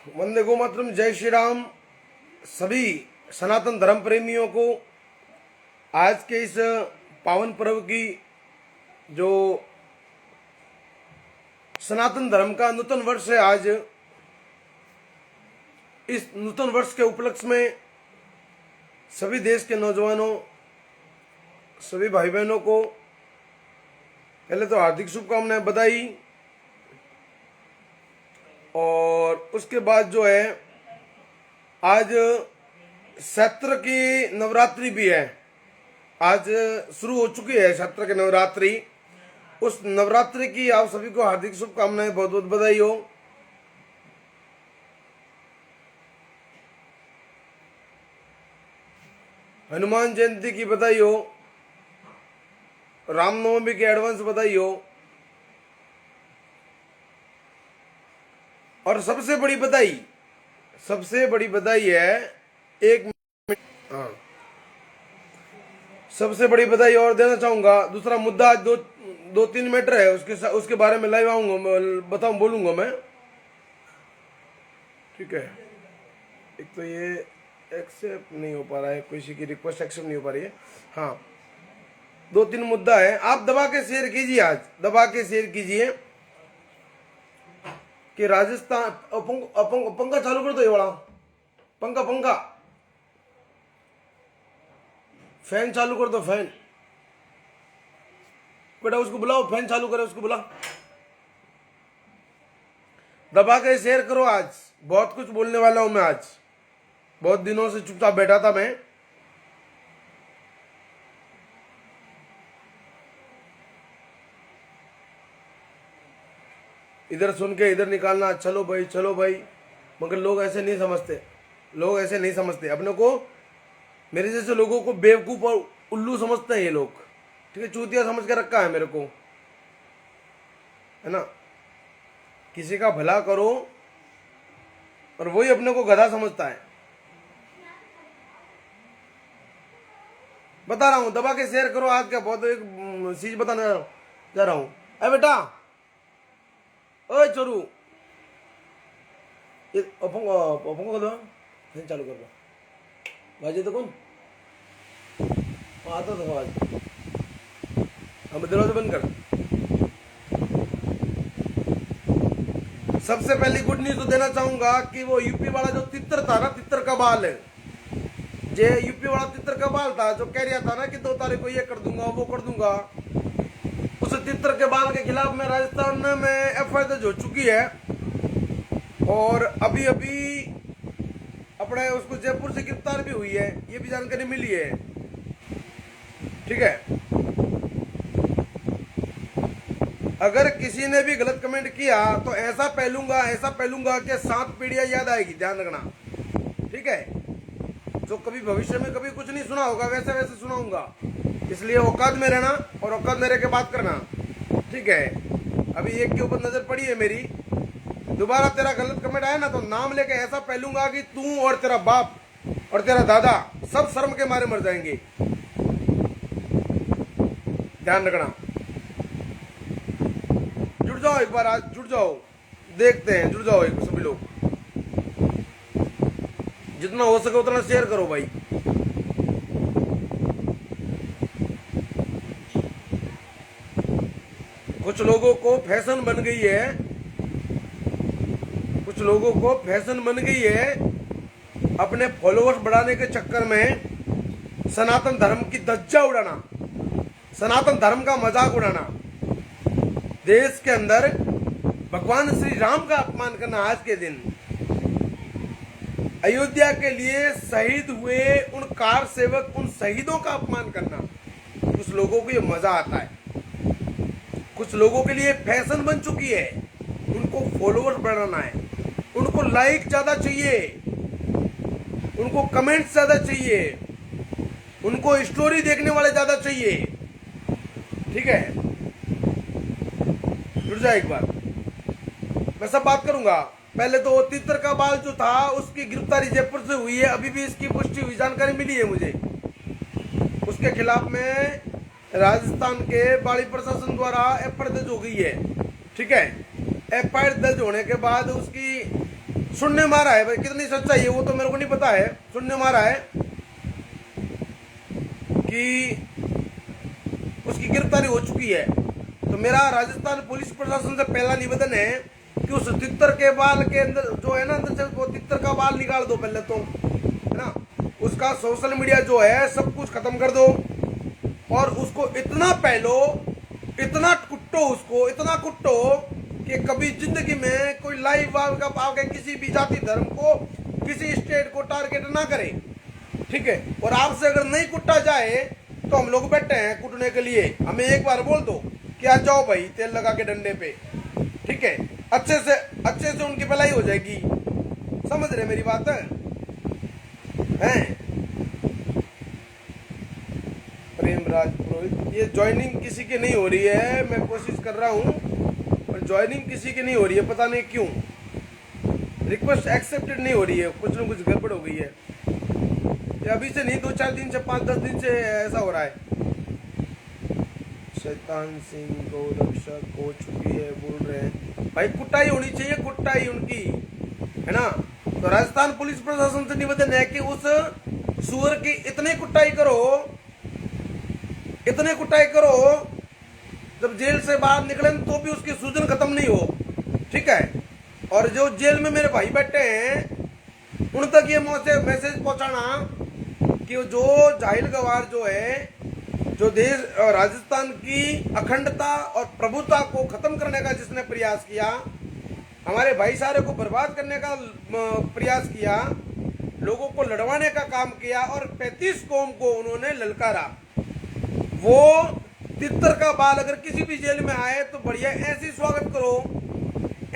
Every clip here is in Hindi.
वंदे गो मातरम। जय श्री राम। सभी सनातन धर्म प्रेमियों को आज के इस पावन पर्व की, जो सनातन धर्म का नूतन वर्ष है, आज इस नूतन वर्ष के उपलक्ष्य में सभी देश के नौजवानों, सभी भाई बहनों को पहले तो हार्दिक शुभकामनाएं, बधाई। और उसके बाद जो है, आज शस्त्र की नवरात्रि भी है। आज शुरू हो चुकी है शस्त्र की नवरात्रि। उस नवरात्रि की आप सभी को हार्दिक शुभकामनाएं, बहुत बहुत बधाई हो। हनुमान जयंती की बधाई हो, रामनवमी की एडवांस बधाई हो। और सबसे बड़ी बधाई है, एक मिनट, हाँ, सबसे बड़ी बधाई और देना चाहूंगा। दूसरा मुद्दा, दो तीन मैटर है, उसके बारे में लाइव आऊंगा, बोलूंगा मैं। ठीक है। एक तो ये एक्सेप्ट नहीं हो पा रहा है, किसी की रिक्वेस्ट एक्सेप्ट नहीं हो पा रही है। हाँ, दो तीन मुद्दा है, आप दबा के शेयर कीजिए, आज दबा के शेयर कीजिए कि राजस्थान। पंखा चालू कर दो, ये वाला पंखा फैन चालू कर दो, फैन। बेटा उसको बुलाओ, फैन चालू करे, उसको बुला। दबा के शेयर करो। आज बहुत कुछ बोलने वाला हूं मैं। आज बहुत दिनों से चुपचाप बैठा था मैं। इधर सुन के इधर निकालना, चलो भाई। मगर लोग ऐसे नहीं समझते अपने को। मेरे जैसे लोगों को बेवकूफ और उल्लू समझते हैं ये लोग। ठीक है, चूतिया समझ के रखा है मेरे को, है ना। किसी का भला करो और वही अपने को गधा समझता है। बता रहा हूं, दबा के शेयर करो। आज क्या बहुत एक चीज बताने जा रहा हूं। अरे बेटा, ओए चोरू, ये पंखा कर दो, फैन चालू कर दो। बाजे तो कौन आता था आवाज। हम दरवाजा बंद कर। सबसे पहली गुड न्यूज तो देना चाहूंगा कि वो यूपी वाला जो तितर था ना, तितर का बाल है, जे यूपी वाला तितर का बाल था, जो कह रहा था ना कि 2 तारीख को ये कर दूंगा, वो कर दूंगा, उस तितर के बाल के खिलाफ में राजस्थान में एफआईआर दर्ज हो चुकी है। और अभी अपने उसको जयपुर से गिरफ्तार भी हुई है, ये भी जानकारी मिली है। ठीक है। अगर किसी ने भी गलत कमेंट किया तो ऐसा पहलूंगा कि 7 पीढ़ियां याद आएगी, ध्यान रखना। ठीक है। जो कभी भविष्य में कभी कुछ नहीं सुना होगा, वैसे सुनाऊंगा। इसलिए औकात में रहना और औकात में रह के बात करना। ठीक है। अभी एक के ऊपर नजर पड़ी है मेरी। दोबारा तेरा गलत कमेंट आया ना तो नाम लेके ऐसा पहलूंगा कि तू और तेरा बाप और तेरा दादा सब शर्म के मारे मर जाएंगे। ध्यान रखना। जुड़ जाओ एक बार, आज जुड़ जाओ, देखते हैं, जुड़ जाओ एक सभी लोग। जितना हो सके उतना शेयर करो भाई। कुछ लोगों को फैशन बन गई है अपने फॉलोअर्स बढ़ाने के चक्कर में सनातन धर्म की धज्जा उड़ाना, सनातन धर्म का मजाक उड़ाना, देश के अंदर भगवान श्री राम का अपमान करना। आज के दिन अयोध्या के लिए शहीद हुए उन कार सेवक, उन शहीदों का अपमान करना, कुछ लोगों को ये मजा आता है। कुछ लोगों के लिए फैशन बन चुकी है। उनको फॉलोअर्स बढ़ाना है, उनको लाइक ज्यादा चाहिए, उनको कमेंट्स ज्यादा चाहिए, उनको स्टोरी देखने वाले ज्यादा चाहिए। ठीक है। जुड़ जाए एक बार, मैं सब बात करूंगा। पहले तो तितर का बाल जो था, उसकी गिरफ्तारी जयपुर से हुई है, अभी भी इसकी पुष्टि हुई, जानकारी मिली है मुझे। उसके खिलाफ में राजस्थान के बाड़ी प्रशासन द्वारा एफआईआर दर्ज हो गई है। ठीक है। एफआईआर दर्ज होने के बाद उसकी सुनने मारा है भाई, कितनी सच्चाई है वो तो मेरे को नहीं पता है। सुनने मारा है कि उसकी गिरफ्तारी हो चुकी है। तो मेरा राजस्थान पुलिस प्रशासन से पहला निवेदन है कि उस तितर के बाल के अंदर जो है ना, अंदर से वो तितर का बाल निकाल दो पहले तो, है ना। उसका सोशल मीडिया जो है सब कुछ खत्म कर दो और उसको इतना पहलो, इतना कुट्टो, उसको इतना कुट्टो कि कभी जिंदगी में कोई लाइव आके किसी भी जाति धर्म को, किसी स्टेट को टारगेट ना करे, ठीक है। और आपसे अगर नहीं कुट्टा जाए तो हम लोग बैठे हैं कुटने के लिए। हमें एक बार बोल दो कि आ जाओ भाई तेल लगा के डंडे पे, ठीक है। अच्छे से उनकी भलाई हो जाएगी। समझ रहे मेरी बात है? प्रेमराज पुरोहित, ये ज्वाइनिंग किसी की नहीं हो रही है। मैं कोशिश कर रहा हूँ पर ज्वाइनिंग किसी की नहीं हो रही है, पता नहीं क्यों। रिक्वेस्ट एक्सेप्टेड नहीं हो रही है, कुछ ना कुछ गड़बड़ हो गई है। ये अभी से नहीं, 2-4 दिन से, 5-10 दिन से ऐसा हो रहा है। शैतान सिंह गौरक्षक हो चुकी है बोल रहे हैं भाई। कुटाई होनी चाहिए, कुटाई उनकी, है ना। तो राजस्थान पुलिस प्रशासन से निवेदन है कि उस सुअर की इतनी कुटाई करो, इतने कुटाई करो, जब जेल से बाहर निकले तो भी उसकी सूजन खत्म नहीं हो, ठीक है। और जो जेल में मेरे भाई बैठे हैं उन तक ये मैसेज पहुंचाना कि जो जाहिल गवार जो है, जो देश राजस्थान की अखंडता और प्रभुता को खत्म करने का जिसने प्रयास किया, हमारे भाईचारे को बर्बाद करने का प्रयास किया, लोगों को लड़वाने का काम किया और 35 कौम को उन्होंने ललकारा, वो तितर का बाल अगर किसी भी जेल में आए तो बढ़िया ऐसी स्वागत करो,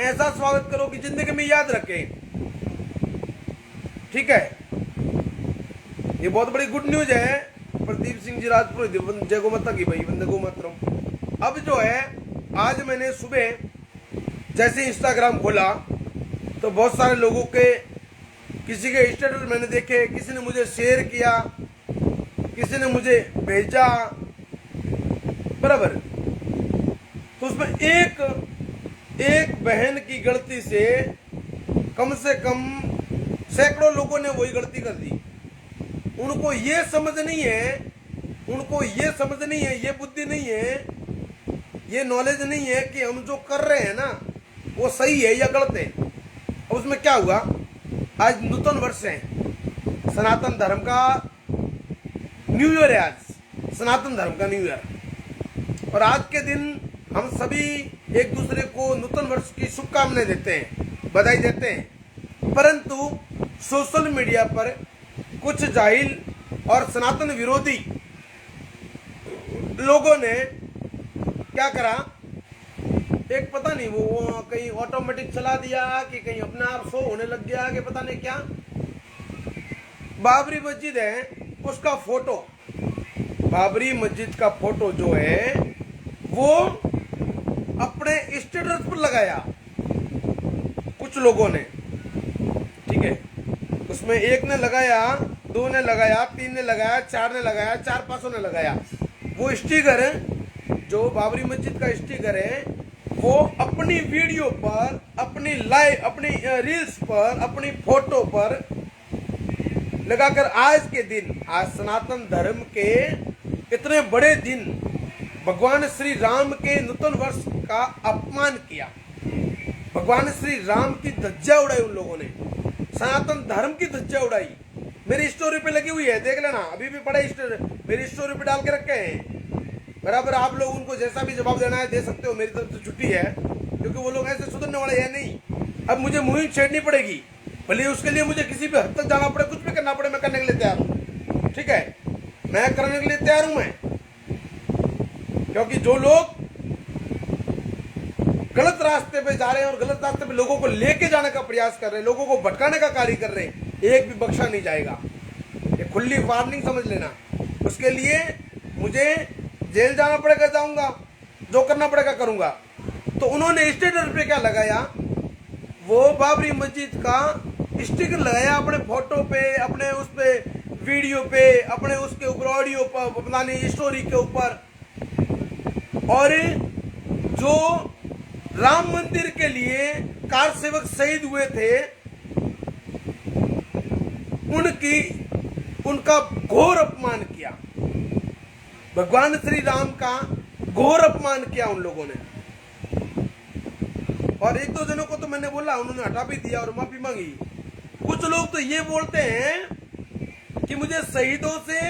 ऐसा स्वागत करो कि जिंदगी में याद रखे, ठीक है। ये बहुत बड़ी गुड न्यूज है प्रदीप सिंह जी राजपुर, जय गौ माता की भाई, वंदे गौ मातरम। अब जो है, आज मैंने सुबह जैसे इंस्टाग्राम खोला तो बहुत सारे लोगों के, किसी के स्टेटस मैंने देखे, किसी ने मुझे शेयर किया, किसी ने मुझे भेजा, बराबर। तो उसमें एक बहन की गलती से कम सैकड़ों लोगों ने वही गलती कर दी। उनको ये समझ नहीं है, ये बुद्धि नहीं है, ये नॉलेज नहीं है कि हम जो कर रहे हैं ना वो सही है या गलत है। अब उसमें क्या हुआ, आज नूतन वर्ष है, सनातन धर्म का न्यू ईयर है, आज सनातन धर्म का न्यू ईयर। और आज के दिन हम सभी एक दूसरे को नूतन वर्ष की शुभकामनाएं देते हैं, बधाई देते हैं। परंतु सोशल मीडिया पर कुछ जाहिल और सनातन विरोधी लोगों ने क्या करा, एक पता नहीं वो कहीं ऑटोमेटिक चला दिया कि कहीं अपने आप शो होने लग गया कि पता नहीं क्या, बाबरी मस्जिद है उसका फोटो, बाबरी मस्जिद का फोटो जो है वो अपने स्टेटस पर लगाया कुछ लोगों ने, ठीक है। उसमें एक ने लगाया, 2 ने लगाया, 3 ने लगाया, 4 ने लगाया, 4-5 ने लगाया। वो स्टिकर जो बाबरी मस्जिद का स्टिकर है वो अपनी वीडियो पर, अपनी लाइव, अपनी रील्स पर, अपनी फोटो पर लगाकर आज के दिन, आज सनातन धर्म के इतने बड़े दिन, भगवान श्री राम के नूतन वर्ष का अपमान किया, भगवान श्री राम की धज्जा उड़ाई उन लोगों ने, सनातन धर्म की धज्जा उड़ाई। मेरी स्टोरी पे लगी हुई है, देख लेना, अभी भी पड़ा मेरी स्टोरी पे डाल के रखे हैं। बराबर आप लोग उनको जैसा भी जवाब देना है दे सकते हो, मेरी तरफ से छुट्टी है, क्योंकि वो लोग ऐसे सुधरने वाले हैं नहीं। अब मुझे मुहिम छेड़नी पड़ेगी, भले उसके लिए मुझे किसी भी हद तक जाना पड़े, कुछ भी करना पड़े, मैं करने के लिए तैयार हूँ, ठीक है। मैं करने के लिए तैयार हूं मैं, क्योंकि जो लोग गलत रास्ते पे जा रहे हैं और गलत रास्ते पे लोगों को लेके जाने का प्रयास कर रहे हैं, लोगों को भटकाने का कार्य कर रहे हैं, एक भी बख्शा नहीं जाएगा। ये खुली वार्निंग समझ लेना। उसके लिए मुझे जेल जाना पड़ेगा, जाऊंगा, जो करना पड़ेगा करूंगा। तो उन्होंने स्टेटस पे क्या लगाया, वो बाबरी मस्जिद का स्टिकर लगाया अपने फोटो पे, अपने उस पे वीडियो पे, अपने उसके ऊपर ऑडियो पर, पता नहीं स्टोरी के ऊपर। और जो राम मंदिर के लिए कार सेवक शहीद हुए थे उनका घोर अपमान किया, भगवान श्री राम का घोर अपमान किया उन लोगों ने। और एक दो जनों को तो मैंने बोला, उन्होंने हटा भी दिया और माफी मांगी। कुछ लोग तो ये बोलते हैं कि मुझे शहीदों से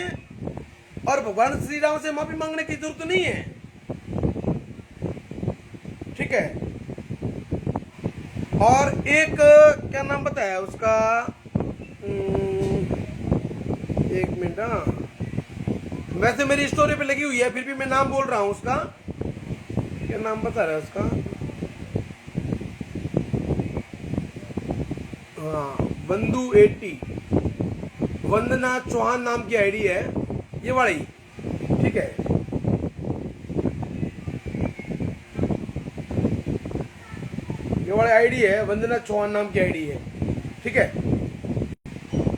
और भगवान श्री राम से माफी मांगने की जरूरत नहीं है। ठीक है। और एक क्या नाम बताया उसका, एक मिनट, वैसे मेरी स्टोरी पे लगी हुई है, फिर भी मैं नाम बोल रहा हूं उसका। क्या नाम बता रहा है उसका? हाँ, बंधु 80, वंदना चौहान नाम की आईडी है ये वाली। ठीक है। ये वाली आईडी है, वंदना चौहान नाम की आईडी है। ठीक है।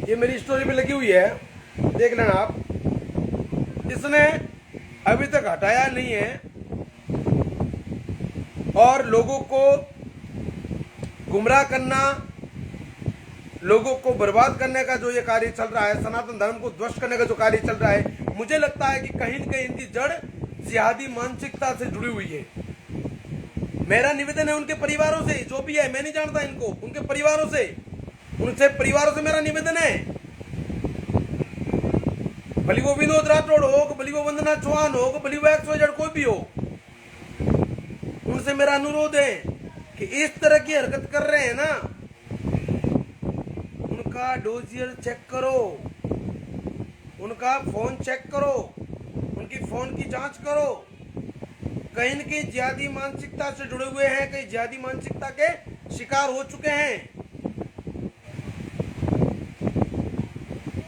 ये मेरी स्टोरी पे लगी हुई है, देख लेना आप। इसने अभी तक हटाया नहीं है और लोगों को गुमराह करना, लोगों को बर्बाद करने का जो ये कार्य चल रहा है, सनातन धर्म को ध्वस्त करने का जो कार्य चल रहा है, मुझे लगता है कि कहीं न कहीं इनकी जड़ जिहादी मानसिकता से जुड़ी हुई है। मेरा निवेदन है उनके परिवारों से, जो भी है, मैं नहीं जानता इनको, उनके परिवारों से, उनसे परिवारों से मेरा निवेदन है, भले वो विनोद राठौड़ हो, भले वो वंदना चौहान हो, भले वो XYZ कोई भी हो, उनसे मेरा अनुरोध है कि इस तरह की हरकत कर रहे हैं ना, उनका डोजियर चेक करो, उनका फोन चेक करो, उनकी फोन की जांच करो। कहीं न कहीं जिहादी मानसिकता से जुड़े हुए हैं, कहीं जिहादी मानसिकता के शिकार हो चुके हैं।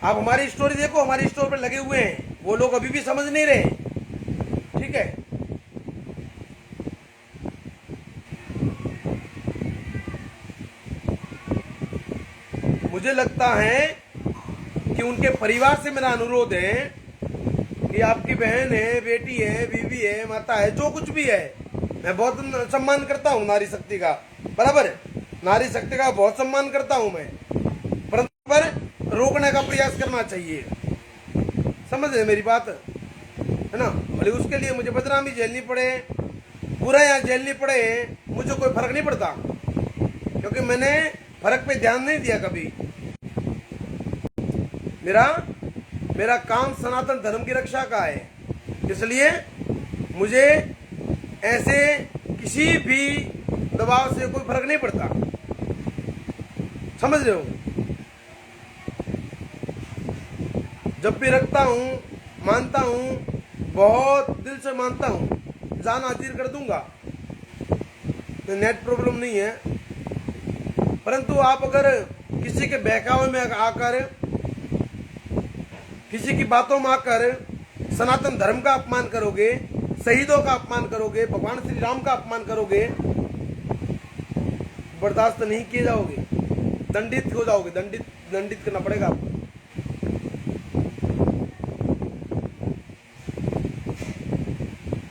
आप हमारी स्टोरी देखो, हमारी स्टोरी पर लगे हुए हैं, वो लोग अभी भी समझ नहीं रहे। ठीक है। मुझे लगता है कि उनके परिवार से मेरा अनुरोध है कि आपकी बहन है, बेटी है, बीवी है, माता है, जो कुछ भी है, मैं बहुत सम्मान करता हूँ नारी शक्ति का, बराबर, नारी शक्ति का बहुत सम्मान करता हूँ मैं, परंतु पर रोकने का प्रयास करना चाहिए। समझ रहे मेरी बात, है ना? भले उसके लिए मुझे बदनामी झेलनी पड़े, बुराइयां झेलनी पड़े, मुझे कोई फर्क नहीं पड़ता, क्योंकि मैंने फर्क पे ध्यान नहीं दिया कभी। मेरा काम सनातन धर्म की रक्षा का है, इसलिए मुझे ऐसे किसी भी दबाव से कोई फर्क नहीं पड़ता। समझ रहे हो? जब भी रखता हूँ, मानता हूँ, बहुत दिल से मानता हूँ, जान हाजिर कर दूंगा, तो नेट प्रॉब्लम नहीं है। परंतु आप अगर किसी के बहकावे में आकर, किसी की बातों में आकर सनातन धर्म का अपमान करोगे, शहीदों का अपमान करोगे, भगवान श्री राम का अपमान करोगे, बर्दाश्त नहीं किए जाओगे, दंडित हो जाओगे, दंडित करना पड़ेगा आपको।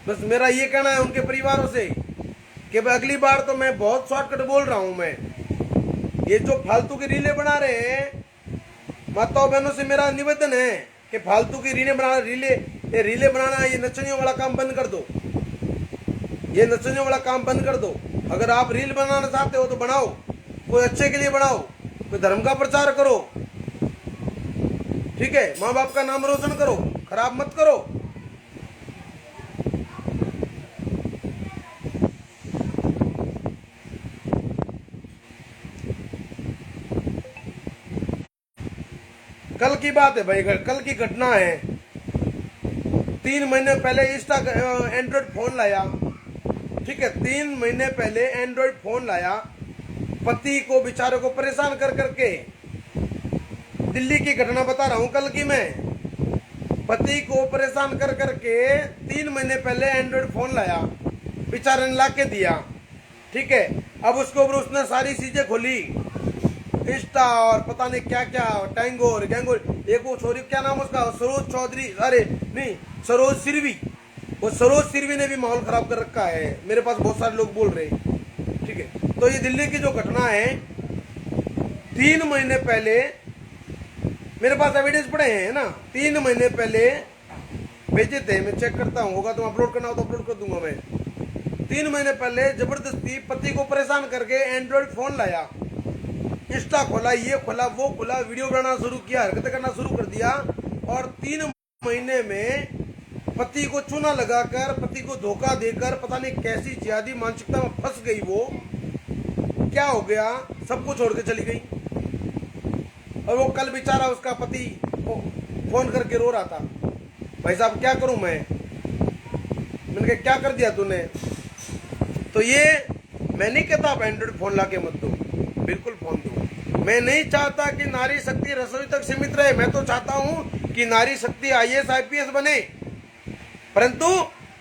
बस मेरा ये कहना है उनके परिवारों से कि अगली बार तो मैं बहुत शॉर्टकट बोल रहा हूं। मैं ये जो फालतू की रीलें बना रहे हैं, माताओं बहनों से मेरा निवेदन है कि फालतू की रीलें बनाना, ये नचनियों वाला काम बंद कर दो, ये नचनियों वाला काम बंद कर दो। अगर आप रील बनाना चाहते हो तो बनाओ, कोई अच्छे के लिए बनाओ, कोई धर्म का प्रचार करो, ठीक है? माँ बाप का नाम रोशन करो, खराब मत करो। कल की बात है भाई, कल की घटना है। 3 महीने पहले एंड्रॉइड फोन लाया, ठीक है? 3 महीने पहले एंड्रॉइड फोन लाया, पति को बेचारे को परेशान कर करके, दिल्ली की घटना बता रहा हूं कल की मैं, पति को परेशान कर करके 3 महीने पहले एंड्रॉइड फोन लाया, बेचारे ने ला के दिया, ठीक है? अब उसके ऊपर उसने सारी चीजें खोली, इंस्टा और पता नहीं क्या क्या, टैंगो और गैंगो, एक वो छोरी, क्या नाम उसका, सरोज चौधरी, अरे नहीं, सरोज सिरवी, वो सरोज सिरवी ने भी माहौल खराब कर रखा है, मेरे पास बहुत सारे लोग बोल रहे हैं, ठीक है? तो ये दिल्ली की जो घटना है, 3 महीने पहले मेरे पास एविडेंस पड़े हैं ना, 3 महीने पहले भेजे थे, मैं चेक करता हूँ, होगा तो अपलोड करना हो तो अपलोड कर दूंगा मैं। 3 महीने पहले जबरदस्ती पति को परेशान करके एंड्रॉइड फोन लाया, इंस्टा खोला, ये खोला, वो खोला, वीडियो बनाना शुरू किया, हरकतें करना शुरू कर दिया, और 3 महीने में पति को चूना लगाकर, पति को धोखा देकर, पता नहीं कैसी जिहादी मानसिकता में फंस गई वो। क्या हो गया, सबको छोड़ के चली गई। और वो कल बेचारा उसका पति फोन करके रो रहा था, भाई साहब क्या करूं मैं। मैंने कहा क्या कर दिया तूने। तो ये मैं नहीं कहता आप एंड्रॉइड फोन ला के मत दो, बिल्कुल फोन दो। मैं नहीं चाहता कि नारी शक्ति रसोई तक सीमित रहे, मैं तो चाहता हूं कि नारी शक्ति IAS IPS बने। परंतु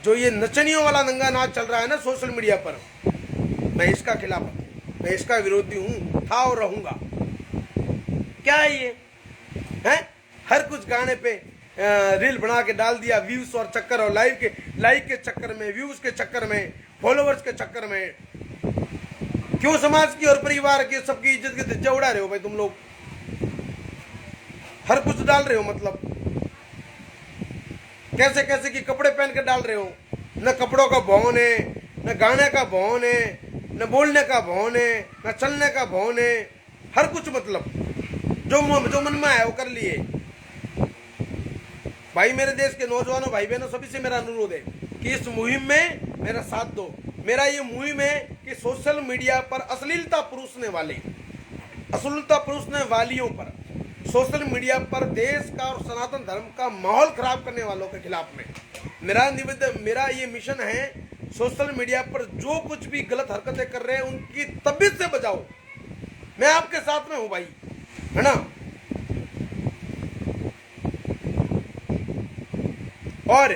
जो ये नचनियों वाला नंगा नाच चल रहा है ना सोशल मीडिया पर, मैं इसका खिलाफ हूं, मैं इसका विरोधी हूं, था और रहूंगा। क्या है ये है, हर कुछ गाने पे रील बना के डाल दिया, व्यूज और चक्कर और लाइक के चक्कर में, व्यूज के चक्कर में, फॉलोवर्स के चक्कर में। क्यों समाज की और परिवार की सबकी इज्जत की धज्जियां उड़ा रहे हो भाई तुम लोग। हर कुछ डाल रहे हो, मतलब कैसे कैसे की कपड़े पहन के डाल रहे हो। न कपड़ों का भवन है, न गाने का भवन है, न बोलने का भवन है, न चलने का भवन है। हर कुछ मतलब जो मन में आया वो कर लिए। भाई मेरे देश के नौजवानों, भाई बहनों, सभी से मेरा अनुरोध है कि इस मुहिम में मेरा साथ दो। मेरा ये मुहिम है कि सोशल मीडिया पर अश्लीलता परोसने वालियों पर, सोशल मीडिया पर देश का और सनातन धर्म का माहौल खराब करने वालों के खिलाफ में मेरा निवेदन, मेरा ये मिशन है। सोशल मीडिया पर जो कुछ भी गलत हरकतें कर रहे हैं उनकी तबीयत से बचाओ। मैं आपके साथ में हूं भाई, है ना। और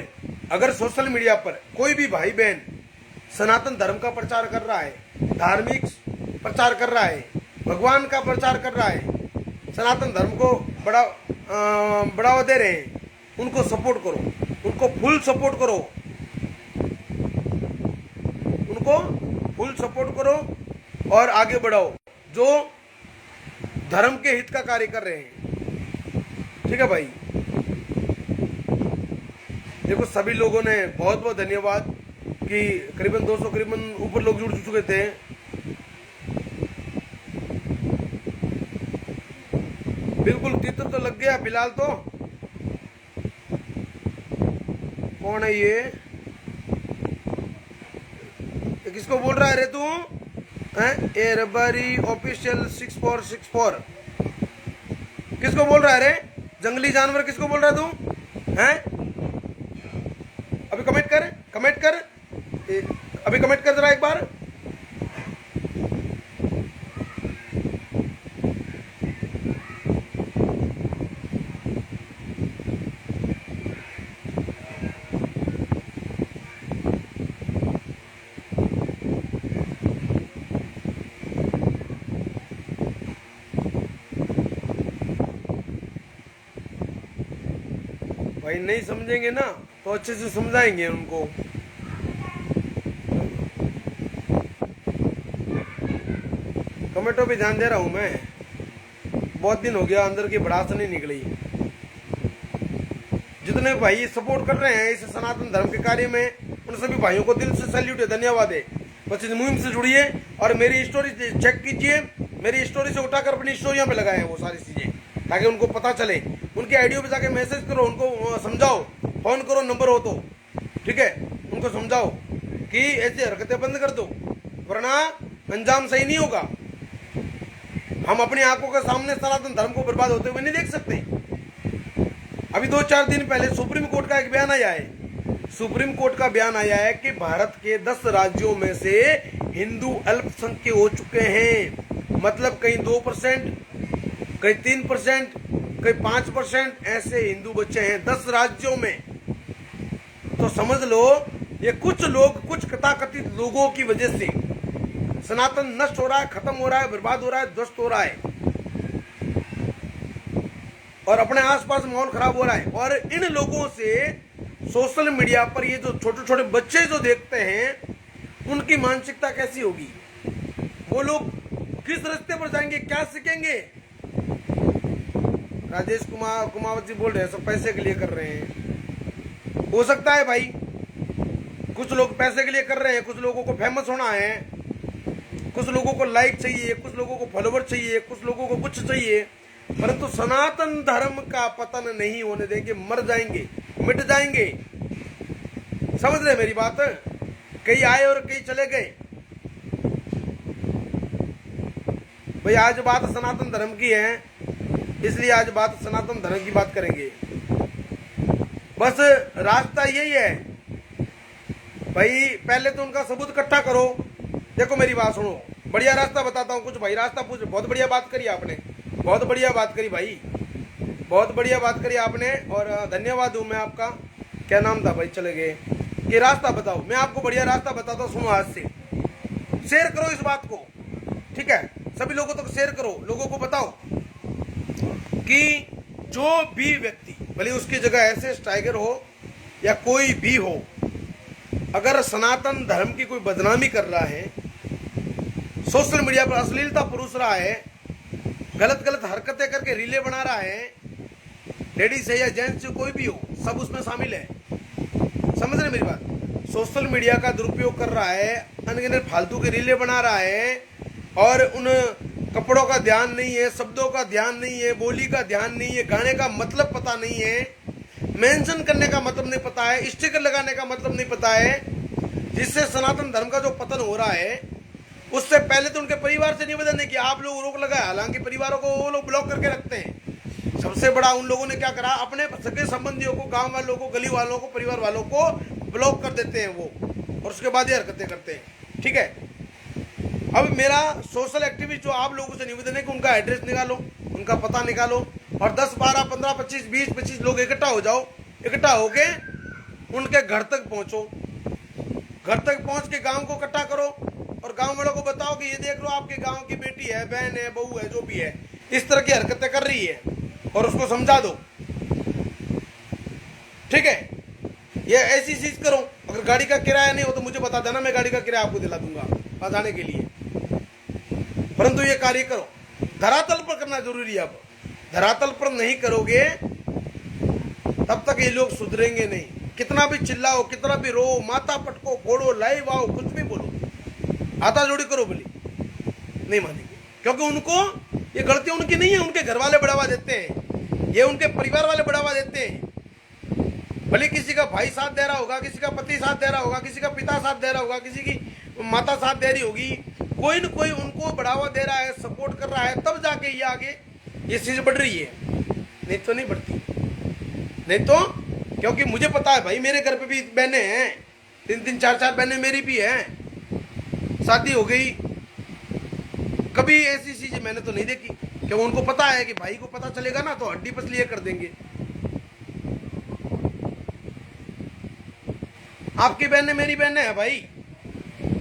अगर सोशल मीडिया पर कोई भी भाई बहन सनातन धर्म का प्रचार कर रहा है, धार्मिक प्रचार कर रहा है, भगवान का प्रचार कर रहा है, सनातन धर्म को बढ़ावा दे रहे हैं, उनको सपोर्ट करो, उनको फुल सपोर्ट करो, उनको फुल सपोर्ट करो और आगे बढ़ाओ जो धर्म के हित का कार्य कर रहे हैं। ठीक है भाई। देखो सभी लोगों ने बहुत बहुत धन्यवाद कि करीबन 200 करीबन ऊपर लोग जुड़ चुके थे। बिल्कुल तीतर तो लग गया फिलहाल तो। कौन है ये किसको बोल रहा है रे तू? ए रबारी ऑफिशियल 6464 किसको बोल रहा है रे? जंगली जानवर किसको बोल रहा है तू? हैं अभी कमेंट कर, अभी कमेंट कर जरा एक बार। भाई नहीं समझेंगे ना तो अच्छे से समझाएंगे उनको। कमेंटों पे ध्यान दे रहा हूं मैं, बहुत दिन हो गया अंदर की भड़ास नहीं निकली। जितने भाई सपोर्ट कर रहे हैं इस सनातन धर्म के कार्य में, उन सभी भाइयों को दिल से सैल्यूट है, धन्यवाद है। बस इस मुहिम से जुड़िए और मेरी स्टोरी चेक कीजिए। मेरी स्टोरी से उठाकर अपनी स्टोरियों पे लगाए हैं वो सारी चीजें, ताकि उनको पता चले। उनके आईडियो पे जाके मैसेज करो, उनको समझाओ, फोन करो नंबर हो तो, ठीक है। उनको समझाओ कि ऐसी हरकतें बंद कर दो, वरना अंजाम सही नहीं होगा। हम अपनी आंखों के सामने सनातन धर्म को बर्बाद होते हुए नहीं देख सकते। अभी 2-4 दिन पहले सुप्रीम कोर्ट का एक बयान आया है। सुप्रीम कोर्ट का बयान आया है कि भारत के 10 राज्यों में से हिंदू अल्पसंख्यक हो चुके हैं। मतलब कहीं 2%, कहीं 3%, कहीं 5% ऐसे हिंदू बच्चे हैं 10 राज्यों में। तो समझ लो ये कुछ लोग, कुछ तथाकथित लोगों की वजह से सनातन नष्ट हो रहा है, खत्म हो रहा है, बर्बाद हो रहा है, ध्वस्त हो रहा है और अपने आसपास माहौल खराब हो रहा है। और इन लोगों से सोशल मीडिया पर ये जो छोटे छोटे बच्चे जो देखते हैं, उनकी मानसिकता कैसी होगी? वो लोग किस रास्ते पर जाएंगे, क्या सीखेंगे? राजेश कुमावत जी बोल रहे हैं सब पैसे के लिए कर रहे हैं। हो सकता है भाई, कुछ लोग पैसे के लिए कर रहे हैं, कुछ लोगों को फेमस होना है, कुछ लोगों को लाइक चाहिए, कुछ लोगों को फॉलोवर चाहिए, कुछ लोगों को कुछ चाहिए, परंतु सनातन धर्म का पतन नहीं होने देंगे। मर जाएंगे, मिट जाएंगे। समझ रहे मेरी बात? कई आए और कई चले गए। भाई आज बात सनातन धर्म की है, इसलिए आज बात सनातन धर्म की बात करेंगे। बस रास्ता यही है भाई, पहले तो उनका सबूत इकट्ठा करो। देखो मेरी बात सुनो, बढ़िया रास्ता बताता हूँ कुछ भाई। रास्ता पूछ, बहुत बढ़िया बात करी आपने, बहुत बढ़िया बात करी भाई, बहुत बढ़िया बात करी आपने, और धन्यवाद हूँ मैं आपका। क्या नाम था भाई? चले गए। ये रास्ता बताओ, मैं आपको बढ़िया रास्ता बताता हूँ। सुनो, आज से शेयर करो इस बात को, ठीक है? सभी लोगों तक शेयर करो, लोगों को बताओ कि जो भी व्यक्ति, भले उसकी जगह ऐसे टाइगर हो या कोई भी हो, अगर सनातन धर्म की कोई बदनामी कर रहा है, सोशल मीडिया पर अश्लीलता परोस रहा है, गलत गलत हरकतें करके रीले बना रहा है, लेडीज है या जेंट्स कोई भी हो, सब उसमें शामिल है। समझ रहे मेरी बात? सोशल मीडिया का दुरुपयोग कर रहा है, अनगिनत फालतू के रीले बना रहा है, और उन कपड़ों का ध्यान नहीं है, शब्दों का ध्यान नहीं है, बोली का ध्यान नहीं है, गाने का मतलब पता नहीं है, मेंशन करने का मतलब नहीं पता है, स्टिकर लगाने का मतलब नहीं पता है, जिससे सनातन धर्म का जो पतन हो रहा है, उससे पहले तो उनके परिवार से निवेदन है कि आप लोग रोक लगाए। हालांकि परिवारों को वो लोग ब्लॉक करके रखते हैं। सबसे बड़ा उन लोगों ने क्या करा, अपने सगे संबंधियों को, गांव वालों को, गली वालों को, परिवार वालों को ब्लॉक कर देते हैं वो, और उसके बाद ये हरकतें करते हैं। ठीक है, अब मेरा सोशल एक्टिविस्ट जो आप लोगों से निवेदन है कि उनका एड्रेस निकालो, उनका पता निकालो, और 10, 12, 15, 25, 20, 25 लोग इकट्ठा हो जाओ। इकट्ठा होके उनके घर तक पहुंचो, घर तक पहुंच के गांव को इकट्ठा करो, और गांव वालों को बताओ कि ये देख लो, आपके गांव की बेटी है, बहन है, बहू है, जो भी है, इस तरह की हरकतें कर रही है, और उसको समझा दो। ठीक है, ये ऐसी चीज करो। अगर गाड़ी का किराया नहीं हो तो मुझे बता देना, मैं गाड़ी का किराया आपको दिला दूंगा वहां जाने के लिए। परंतु ये कार्य करो, धरातल पर करना जरूरी है। अब धरातल पर नहीं करोगे तब तक ये लोग सुधरेंगे नहीं। कितना भी चिल्लाओ, कितना भी रो, माथा पटको, फोड़ो, लाइव आओ, कुछ भी बोलो, आता जोड़ी करो, बोली नहीं मानेंगे। क्योंकि उनको ये गलती उनकी नहीं है, उनके घर वाले बढ़ावा देते हैं, ये उनके परिवार वाले बढ़ावा देते हैं। भले किसी का भाई साथ दे रहा होगा, किसी का पति साथ दे रहा होगा, किसी का पिता साथ दे रहा होगा, किसी की माता साथ दे रही होगी, कोई न कोई उनको बढ़ावा दे रहा है, सपोर्ट कर रहा है, तब जाके ये आगे ये चीज बढ़ रही है, नहीं तो नहीं बढ़ती। नहीं तो, क्योंकि मुझे पता है भाई, मेरे घर पे भी बहनें हैं, 3-3, 4-4 बहनें मेरी भी हैं, शादी हो गई, कभी ऐसी चीज मैंने तो नहीं देखी। क्योंकि उनको पता है कि भाई को पता चलेगा ना तो हड्डी पसली कर देंगे। आपकी बहनें मेरी बहनें हैं भाई,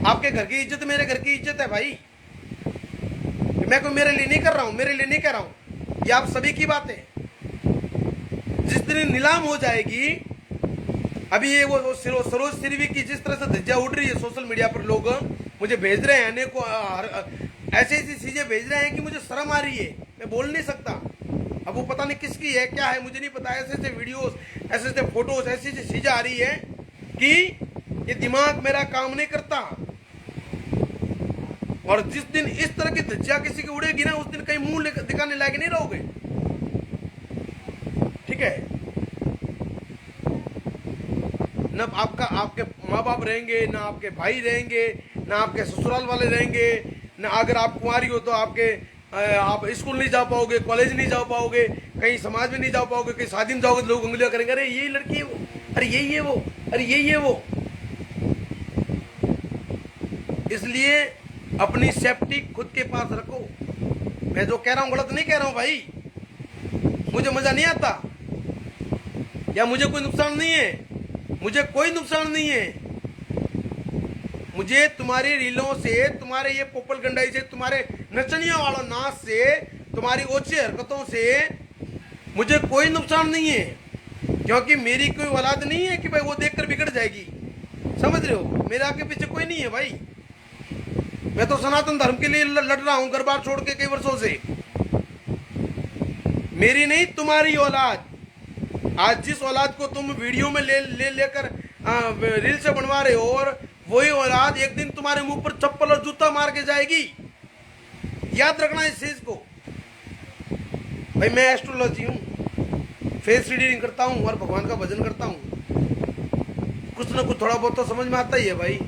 आपके घर की इज्जत मेरे घर की इज्जत है भाई। मैं कोई मेरे लिए नहीं कर रहा हूं, मेरे लिए नहीं कह रहा हूं, ये आप सभी की बात है। जिस दिन नीलाम हो जाएगी, अभी ये वो सरोज सिरवी की जिस तरह से धज्जियां उड़ रही है सोशल मीडिया पर, लोग मुझे भेज रहे हैं, अनेकों ऐसी ऐसी चीजें भेज रहे हैं कि मुझे शर्म आ रही है, मैं बोल नहीं सकता। अब वो पता नहीं किसकी है, क्या है, मुझे नहीं पता। ऐसे ऐसे वीडियोस, ऐसे ऐसे फोटोज, ऐसी ऐसी चीजें आ रही है कि ये दिमाग मेरा काम नहीं करता। और जिस दिन इस तरह की धज्जियां किसी की उड़ेगी ना, उस दिन कहीं मुंह दिखाने लायक नहीं रहोगे। ठीक है, न आपका आपके माँ बाप रहेंगे, ना आपके भाई रहेंगे, ना आपके ससुराल वाले रहेंगे, ना अगर आप कुंवारी हो तो आप स्कूल नहीं जा पाओगे, कॉलेज नहीं जा पाओगे, कहीं समाज में नहीं जा पाओगे, कहीं शादी में जाओगे तो लोग उंगलियां करेंगे, अरे यही लड़की है वो, अरे यही है वो, अरे यही है वो। इसलिए अपनी सेफ्टी खुद के पास रखो। मैं जो कह रहा हूं गलत नहीं कह रहा हूं भाई, मुझे मजा नहीं आता या मुझे कोई नुकसान नहीं है, मुझे कोई नुकसान नहीं है। मुझे तुम्हारी रीलों से, तुम्हारे ये पोपल गंडाई से, तुम्हारे नचनिया वालों नाच से, तुम्हारी ओछी हरकतों से मुझे कोई नुकसान नहीं है। क्योंकि मेरी कोई औलाद नहीं है कि भाई वो देखकर बिगड़ जाएगी। समझ रहे हो, मेरे आगे पीछे कोई नहीं है भाई। मैं तो सनातन धर्म के लिए लड़ रहा हूं, घर बार छोड़ के कई वर्षों से। मेरी नहीं, तुम्हारी औलाद। आज जिस औलाद को तुम वीडियो में लेकर रील से बनवा रहे हो, और वही औलाद एक दिन तुम्हारे मुंह पर चप्पल और जूता मार के जाएगी। याद रखना इस चीज को। भाई मैं एस्ट्रोलॉजी हूँ, फेस रीडिंग करता हूँ और भगवान का भजन करता हूँ। कुछ ना कुछ थोड़ा बहुत तो समझ में आता ही है भाई।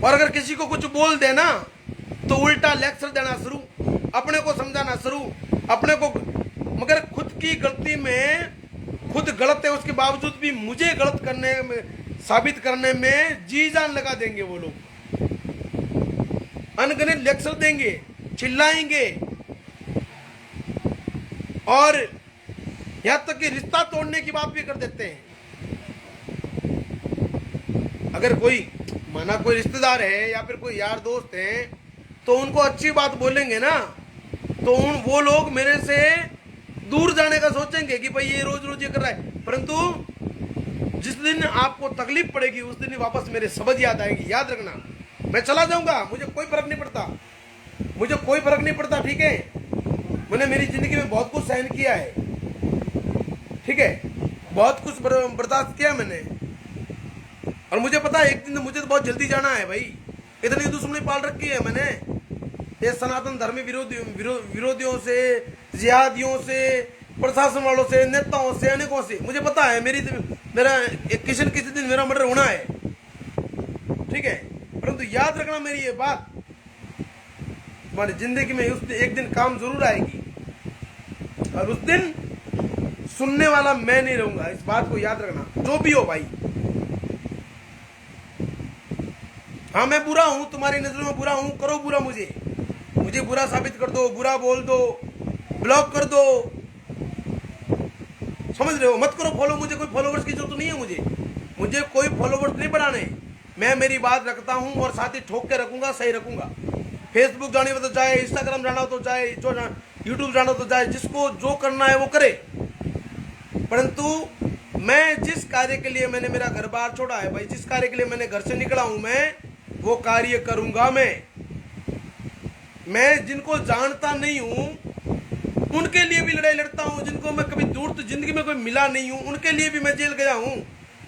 और अगर किसी को कुछ बोल देना तो उल्टा लेक्चर देना शुरू, अपने को समझाना शुरू, अपने को, मगर खुद की गलती में खुद गलत है उसके बावजूद भी मुझे गलत करने में, साबित करने में जी जान लगा देंगे वो लोग। अनगिनत लेक्चर देंगे, चिल्लाएंगे, और यहां तक कि रिश्ता तोड़ने की बात भी कर देते हैं। अगर कोई माना कोई रिश्तेदार है या फिर कोई यार दोस्त है तो उनको अच्छी बात बोलेंगे ना, तो वो लोग मेरे से दूर जाने का सोचेंगे कि भाई ये रोज रोज ये कर रहा है। परंतु जिस दिन आपको तकलीफ पड़ेगी उस दिन ही वापस मेरे शब्द याद आएगी। याद रखना, मैं चला जाऊंगा, मुझे कोई फर्क नहीं पड़ता, मुझे कोई फर्क नहीं पड़ता। ठीक है, मैंने मेरी जिंदगी में बहुत कुछ सहन किया है। ठीक है, बहुत कुछ बर्दाश्त किया मैंने, और मुझे पता है एक दिन मुझे तो बहुत जल्दी जाना है भाई। इतनी दुश्मनी पाल रखी है मैंने ये सनातन धर्म विरोधियों से, जिहादियों से, प्रशासन वालों से, नेताओं से, अनेकों से। मुझे पता है मेरा किसी न किसी दिन मेरा मर्डर होना है। ठीक है, परंतु याद रखना मेरी ये बात, तुम्हारी जिंदगी में उस एक दिन काम जरूर आएगी, और उस दिन सुनने वाला मैं नहीं रहूंगा। इस बात को याद रखना, जो भी हो भाई। हाँ मैं बुरा हूं, तुम्हारी नजरों में बुरा हूं, करो बुरा, मुझे बुरा साबित कर दो, बुरा बोल दो, ब्लॉक कर दो, समझ रहे हो? मत करो फॉलो, मुझे कोई फॉलोवर्स की जरूरत नहीं है। मुझे कोई फॉलोवर्स नहीं बढ़ाने। मैं मेरी बात रखता हूं और साथ ही ठोक के रखूंगा, सही रखूंगा। फेसबुक जाने हो तो जाए, इंस्टाग्राम जाना हो तो जाए, जो यूट्यूब जाना हो तो जाए, जिसको जो करना है वो करे। परंतु मैं जिस कार्य के लिए मैंने मेरा घर बार छोड़ा है भाई, जिस कार्य के लिए मैंने घर से निकला हूं, मैं वो कार्य करूंगा। मैं जिनको जानता नहीं हूं उनके लिए भी लड़ाई लड़ता हूं, जिनको मैं कभी दूर तो जिंदगी में कोई मिला नहीं हूं उनके लिए भी मैं जेल गया हूं।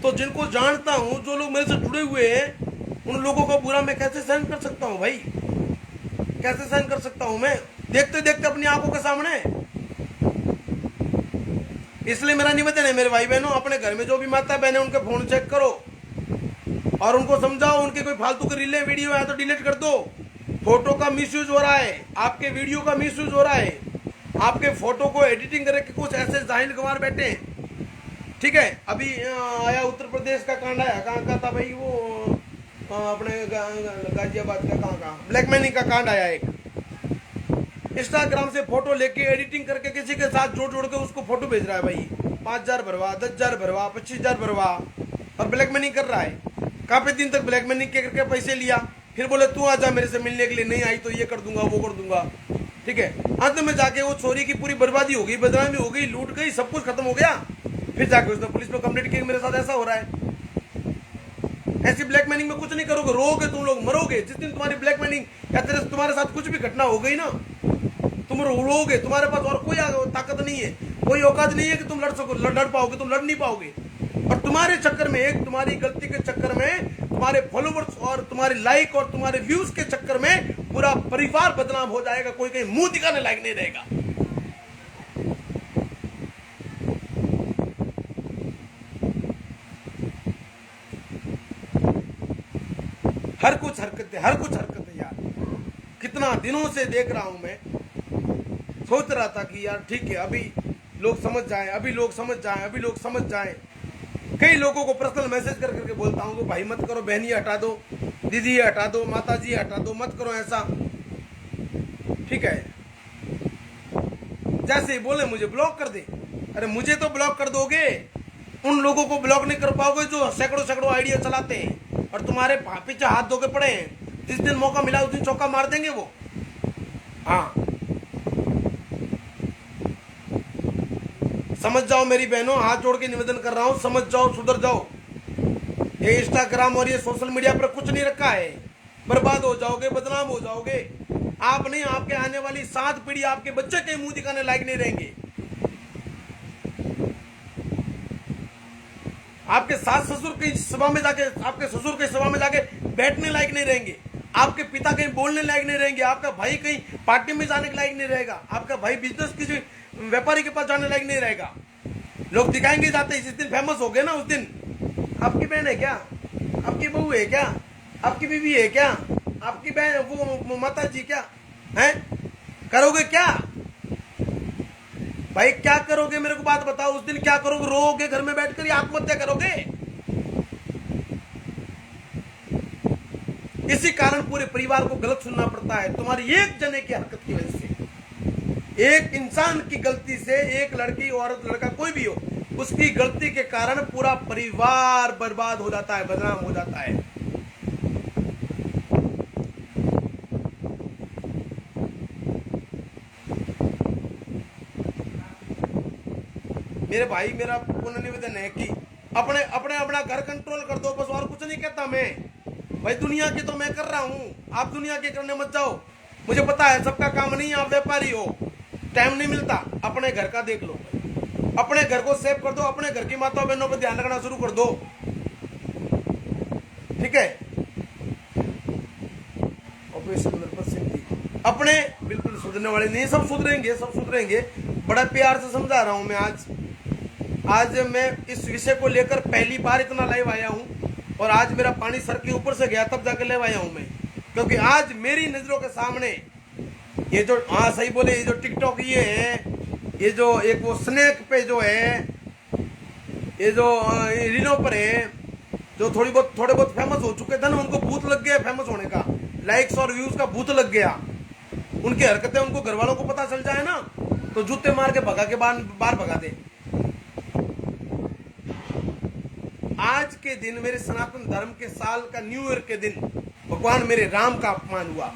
तो जिनको जानता हूं, जो लोग मेरे से जुड़े हुए हैं, उन लोगों का बुरा मैं कैसे सहन कर सकता हूं भाई? कैसे सहन कर सकता हूं मैं, देखते देखते अपनी आंखों के सामने। इसलिए मेरा निवेदन है मेरे भाई बहनों, अपने घर में जो भी माता बहन है उनके फोन चेक करो और उनको समझाओ। उनके कोई फालतू के रीलें वीडियो है तो डिलीट कर दो। फोटो का मिसयूज हो रहा है, आपके वीडियो का मिसयूज हो रहा है, आपके फोटो को एडिटिंग करके कुछ ऐसे जाहिल गंवार बैठे हैं। ठीक है, अभी आया उत्तर प्रदेश का कांड आया, कहाँ का था भाई वो, अपने गाजियाबाद का, कहाँ ब्लैकमेलिंग का कांड आया। एक इंस्टाग्राम से फोटो लेके एडिटिंग करके किसी के साथ जोड़ के उसको फोटो भेज रहा है भाई। 5,000 भरवा, 10,000 भरवा, 25,000 भरवा, और ब्लैकमेलिंग कर रहा है। काफी दिन तक ब्लैकमेलिंग करके पैसे लिया, फिर बोले तू आजा मेरे से मिलने के लिए, नहीं आई तो ये कर दूंगा, वो कर दूंगा। ठीक है, अंत में जाके वो छोरी की पूरी बर्बादी हो गई, बदनामी हो गई, लूट गई, सब कुछ खत्म हो गया। फिर जाके उसने पुलिस में कंप्लेंट की मेरे साथ ऐसा हो रहा है। ऐसी ब्लैकमेलिंग में कुछ नहीं करोगे, रोगे तुम लोग, मरोगे। जिस दिन तुम्हारी ब्लैकमेलिंग या तुम्हारे साथ कुछ भी घटना हो गई ना, तुम रोगे। तुम्हारे पास और कोई ताकत नहीं है, कोई औकात नहीं है कि तुम लड़ पाओगे, तुम लड़ नहीं पाओगे। और तुम्हारे चक्कर में, एक तुम्हारी गलती के चक्कर में, तुम्हारे फॉलोवर्स और तुम्हारे लाइक और तुम्हारे व्यूज के चक्कर में पूरा परिवार बदनाम हो जाएगा, कोई कहीं मुंह दिखाने लायक नहीं रहेगा। हर कुछ हरकतें यार, कितना दिनों से देख रहा हूं मैं। सोच रहा था कि यार ठीक है, अभी लोग समझ जाएं, अभी लोग समझ जाएं। कई लोगों को पर्सनल मैसेज करके बोलता हूँ कि भाई मत करो, बहनी हटा दो, दीदी हटा दो, माता जी हटा दो, मत करो ऐसा। ठीक है, जैसे ही बोले मुझे ब्लॉक कर दे। अरे मुझे तो ब्लॉक कर दोगे, उन लोगों को ब्लॉक नहीं कर पाओगे जो सैकड़ों आइडिया चलाते हैं और तुम्हारे पीछे हाथ धो के पड़े हैं। जिस दिन मौका मिला उस दिन चौका मार देंगे वो। हाँ, समझ जाओ मेरी बहनों, हाथ जोड़ के निवेदन कर रहा हूं, समझ जाओ, सुधर जाओ। ये इंस्टाग्राम और ये सोशल मीडिया पर कुछ नहीं रखा है, बर्बाद हो जाओगे, बदनाम हो जाओगे। आप नहीं, आपके आने वाली 7 पीढ़ी आपके बच्चे के मुंह दिखाने लायक नहीं रहेंगे। आपके सास ससुर की सभा में जाके, आपके ससुर की सभा में जाके बैठने लायक नहीं रहेंगे। आपके पिता कहीं बोलने लायक नहीं रहेंगे। आपका भाई कहीं पार्टी में जाने के लायक नहीं रहेगा। आपका भाई बिजनेस किसी व्यापारी के पास जाने लायक नहीं रहेगा। लोग दिखाएंगे जाते, जिस दिन फेमस हो गए ना, उस दिन आपकी बहन है क्या, आपकी बहू है क्या, आपकी बीवी है क्या, आपकी बहन वो माता जी क्या है, करोगे क्या भाई? क्या करोगे मेरे को बात बताओ। उस दिन क्या करोगे? रोओगे घर में बैठकर या आत्महत्या करोगे? इसी कारण पूरे परिवार को गलत सुनना पड़ता है, तुम्हारी एक जने की हरकत की वजह से। एक इंसान की गलती से, एक लड़की औरत लड़का कोई भी हो, उसकी गलती के कारण पूरा परिवार बर्बाद हो जाता है, बदनाम हो जाता है। मेरे भाई, मेरा पुनः निवेदन है कि अपने अपने अपना घर कंट्रोल कर दो बस, और कुछ नहीं कहता मैं। भाई दुनिया की तो मैं कर रहा हूं, आप दुनिया के करने मत जाओ। मुझे पता है सबका काम नहीं है, आप व्यापारी हो, टाइम नहीं मिलता। अपने घर का देख लो, अपने घर को सेव कर दो, अपने घर की माता बहनों पर ध्यान रखना शुरू कर दो, ठीक है? अपने बिल्कुल सुधरने वाले नहीं, सब सुधरेंगे, सब सुधरेंगे। बड़ा प्यार से समझा रहा हूं मैं। आज मैं इस विषय को लेकर पहली बार इतना लाइव आया हूं, और आज मेरा पानी सर के ऊपर से गया तब जाकर लाइव आया हूं मैं, क्योंकि आज मेरी नजरों के सामने ये जो, हाँ सही बोले, ये जो टिकटॉक ये है, ये जो एक वो स्नैक पे जो है, ये जो रीलों पर है, जो थोड़े बहुत फेमस हो चुके थे ना, उनको भूत लग गया फेमस होने का, लाइक्स और व्यूज का भूत लग गया। उनकी हरकतें उनको घर वालों को पता चल जाए ना, तो जूते मार के भगा के बाहर भगा दे। आज के दिन, मेरे सनातन धर्म के साल का न्यू ईयर के दिन, भगवान मेरे राम का अपमान हुआ,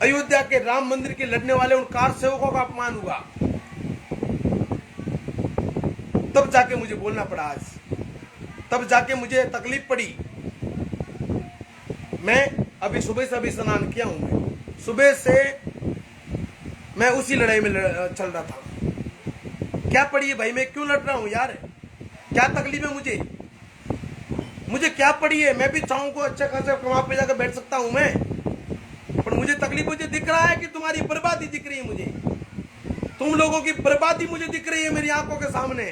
अयोध्या के राम मंदिर के लड़ने वाले उन कार सेवकों का अपमान हुआ, तब जाके मुझे बोलना पड़ा आज, तब जाके मुझे तकलीफ पड़ी। मैं अभी सुबह से अभी स्नान किया हूं, मैं सुबह से मैं उसी लड़ाई में चल रहा था। क्या पड़ी है भाई, मैं क्यों लड़ रहा हूं यार? क्या तकलीफ है मुझे क्या पड़ी है? मैं भी चाहूं को अच्छा खासा वहां पे जाकर बैठ सकता हूं मैं, पर मुझे तकलीफ, मुझे दिख रहा है कि तुम्हारी बर्बादी दिख रही है मुझे, तुम लोगों की बर्बादी मुझे दिख रही है मेरी आंखों के सामने।